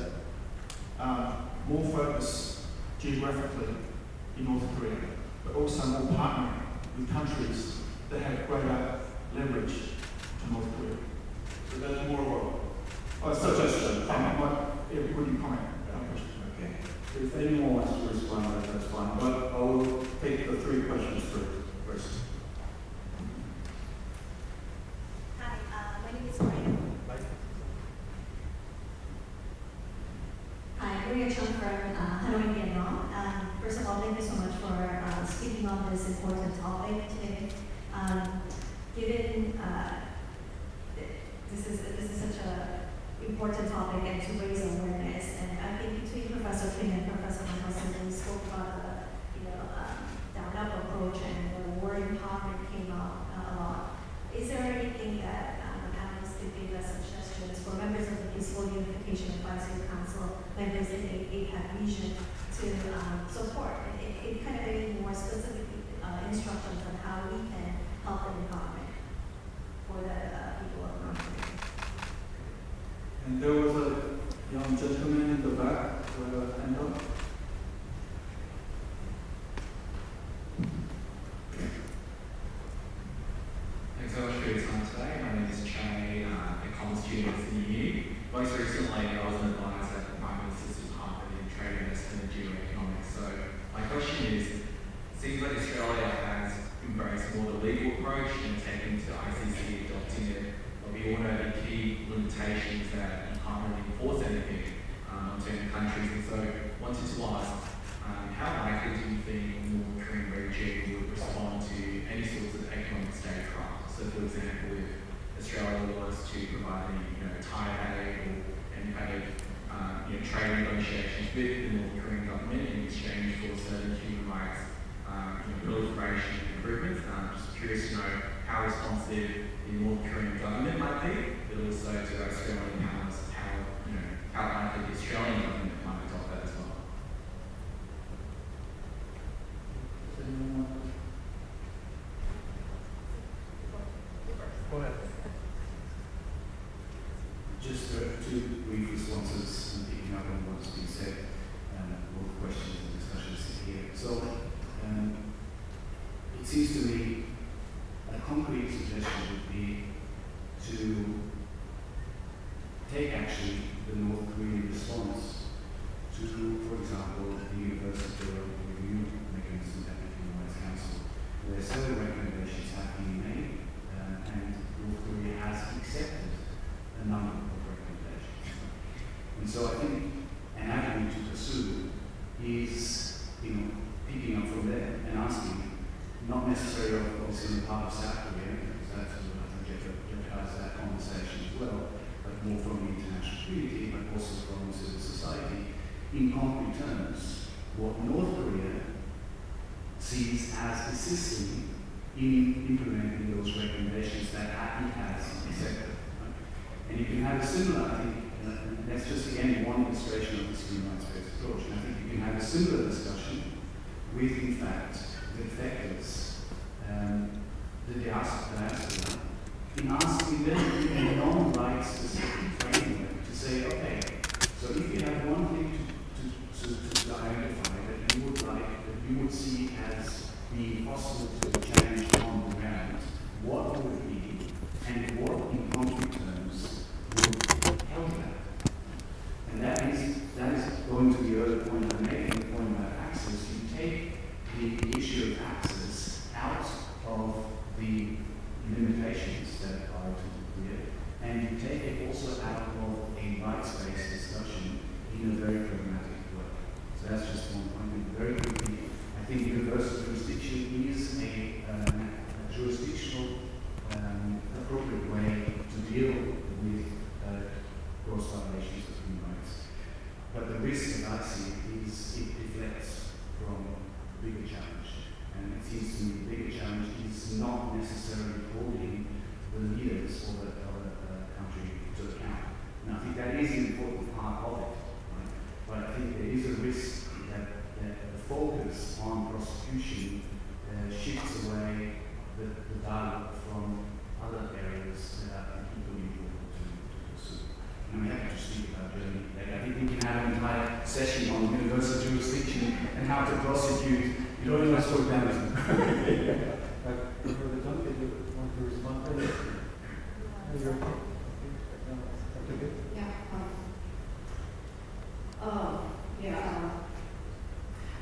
more focus geographically in North Korea, but also more partnering with countries that have greater leverage to North Korea. So that's more of a suggestion. Would you comment? Okay. If anyone wants to respond, that's fine. But I will take the 3 questions first. Hi, my name is Maria. Hi, Maria Chung from Hanoi, Vietnam. First of all, thank you so much for speaking on this important topic today. Given this is such an important topic and to raise awareness, and I think between Professor Kim and Professor Michaelson, we spoke about the down-up approach and the war in poverty came up a lot. Is there anything that analysts could give us suggestions for members of the Peaceful Unification Advisory Council, members in the APAC region to support? It kind of gave more specific instructions on how we can help in empowerment for the people of North Korea. And there was a young gentleman in the back with a hand up. Thanks so much for your time today. My name is Che, a commerce student at CU. Most recently, I was an advisor at the Prime Minister's Department in Trade Investment and Geoeconomics. So my question is, it seems like Australia has embraced more the legal approach and taken to ICC adopting it. But we all know the key limitations that you can't really enforce anything on certain countries. And so I wanted to ask, how likely do you think the North Korean regime would respond to any sorts of economic statecraft? So for example, if Australia was to provide any tie aid or any kind of trade negotiations with the North Korean government in exchange for certain human rights proliferation improvements. Just curious to know how responsive the North Korean government might be, but also to Australian powers, how likely the Australian government might adopt that as well. necessarily obviously on the part of South Korea, because that's what I think jeopardizes that conversation as well, but more from the international community, but also from civil society. In concrete terms, what North Korea sees as assisting in implementing those recommendations that it has accepted. And you can have a similar, I think, and that's just again one illustration of this human rights-based approach. And I think you can have a similar discussion with, in fact, the defectors, the diaspora, in asking them in a non-right-specific framework to say, okay, so if you have one thing to identify that you would like, that you would see as being possible to change on the ground, what would it be, and what in concrete terms would help that? And that is going to the other point I made, the point about access. You take the issue of access out of the limitations that are to clear, and you take it also out of a rights-based discussion in a very pragmatic way. So that's just one point. Very quickly, I think universal jurisdiction is a jurisdictional appropriate way to deal with gross violations of human rights. But the risk that I see is it deflects from the bigger challenge. And it seems to me the bigger challenge is not necessarily holding the leaders of a country to account. And I think that is an important part of it. Right? But I think there is a risk that the focus on prosecution shifts away the dialogue from other areas that I think equally important to pursue. And I'm happy to speak about Germany. I think we can have an entire session on universal jurisdiction and how to prosecute. You don't want to slow down.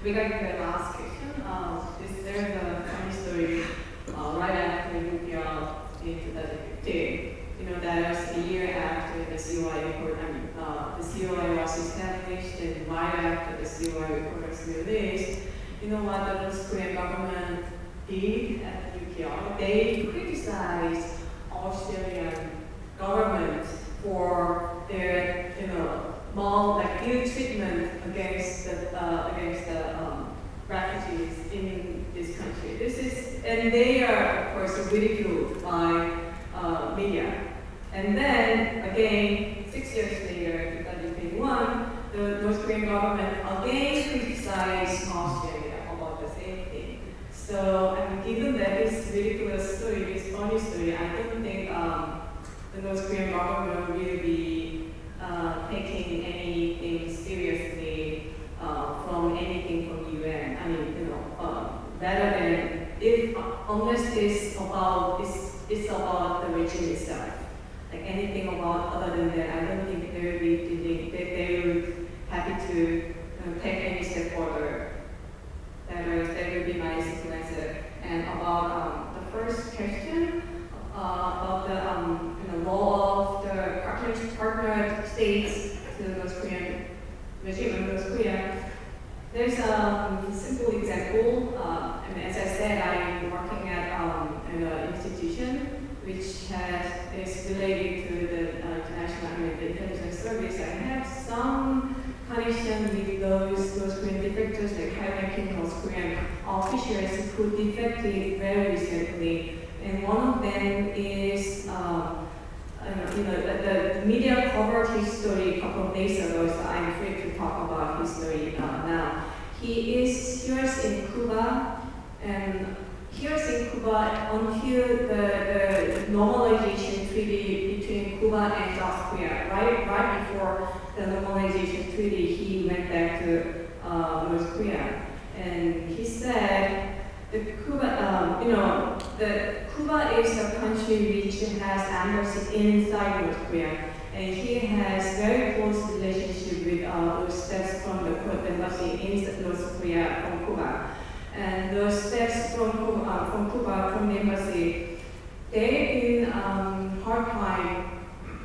Regarding the last question, there's a funny story right after Nuclear in 2015. That was a year after the COI report. The COI was established, and right after the COI report was released, you know what the North Korean government did at Nuclear? They criticized Australian government for their, more ill treatment against the refugees in this country. And they are, of course, ridiculed by media. And then, again, 6 years later, 2021, the North Korean government again criticized Australia about the same thing. So, given that this ridiculous story, this funny story, I don't think the North Korean government will be taking anything seriously from anything from the UN. Rather than unless it's about the regime itself. Like anything about other than that, I don't think they will be they will happy to take any step further. That will be my answer. And about the first question about the law of the partner states to the North Korean regime in North Korea. There's a simple example. As I said, I'm working at an institution which is related to the international intelligence service. I have some connection with those North Korean defectors, like high-ranking North Korean officials who defected very recently. And one of them is, the media covered his story a couple of days ago, so I'm free to talk about his story now. He is in Cuba, and here's in Cuba until the normalization treaty between Cuba and South Korea. Right before the normalization treaty, he went back to North Korea, and he said that Cuba is a country which has embassy inside North Korea, and he has very close relationship with those staffs from the embassy in North Korea from Cuba. And those staffs from Cuba, from the embassy, they've been hard time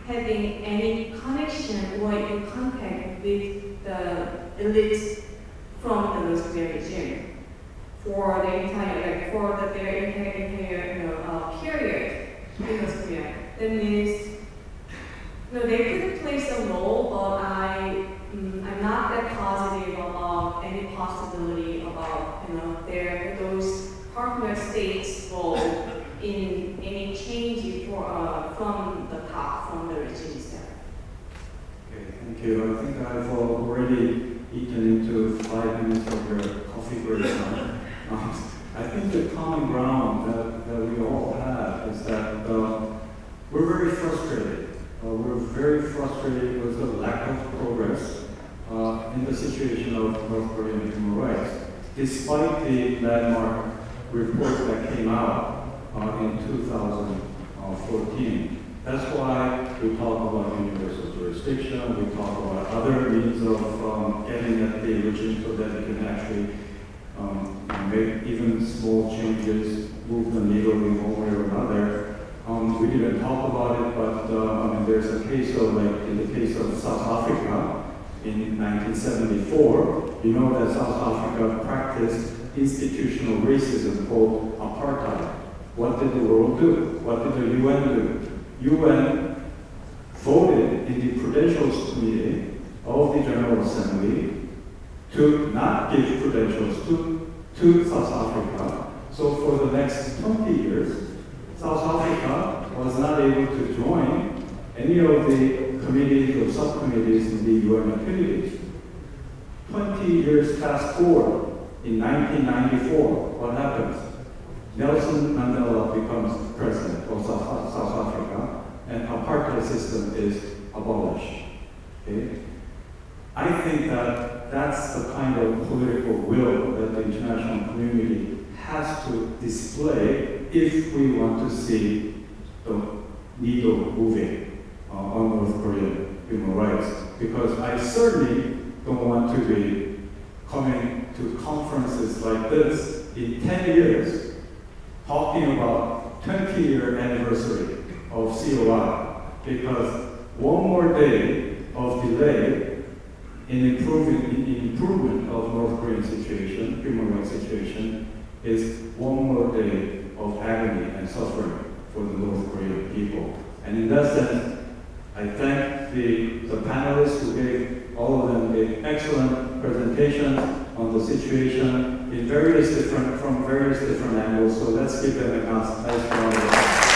having any connection or in contact with the elites from the North Korean regime. for the entire, their entire period in North Korea. That means, they could play some role, but I'm not that positive about any possibility about those partner states' role in any change from the top, from the regime side. Okay, thank you. I think I've already eaten into 5 minutes of your coffee break time. I think the common ground that we all have is that we're very frustrated. We're very frustrated with the lack of progress in the situation of North Korean human rights, despite the landmark report that came out in 2014. That's why we talk about universal jurisdiction, we talk about other means of getting at the regime so that it can actually make even small changes, move the needle in one way or another. We didn't talk about it, but there's a case of, in the case of South Africa in 1974, you know that South Africa practiced institutional racism called apartheid. What did the world do? What did the UN do? UN voted in the Credentials Committee of the General Assembly to not give credentials to South Africa. So for the next 20 years, South Africa was not able to join any of the committees or subcommittees in the UN activities. 20 years fast forward, in 1994, what happens? Nelson Mandela becomes president of South Africa, and apartheid system is abolished. Okay? I think that that's the kind of political will that the international community has to display if we want to see the needle moving on North Korean human rights. Because I certainly don't want to be coming to conferences like this in 10 years talking about 20-year anniversary of COI, because one more day of delay in improvement of North Korean situation, human rights situation, is one more day of agony and suffering for the North Korean people. And in that sense, I thank the panelists who gave all of them gave excellent presentations on the situation from various different angles. So let's give them a nice round of applause.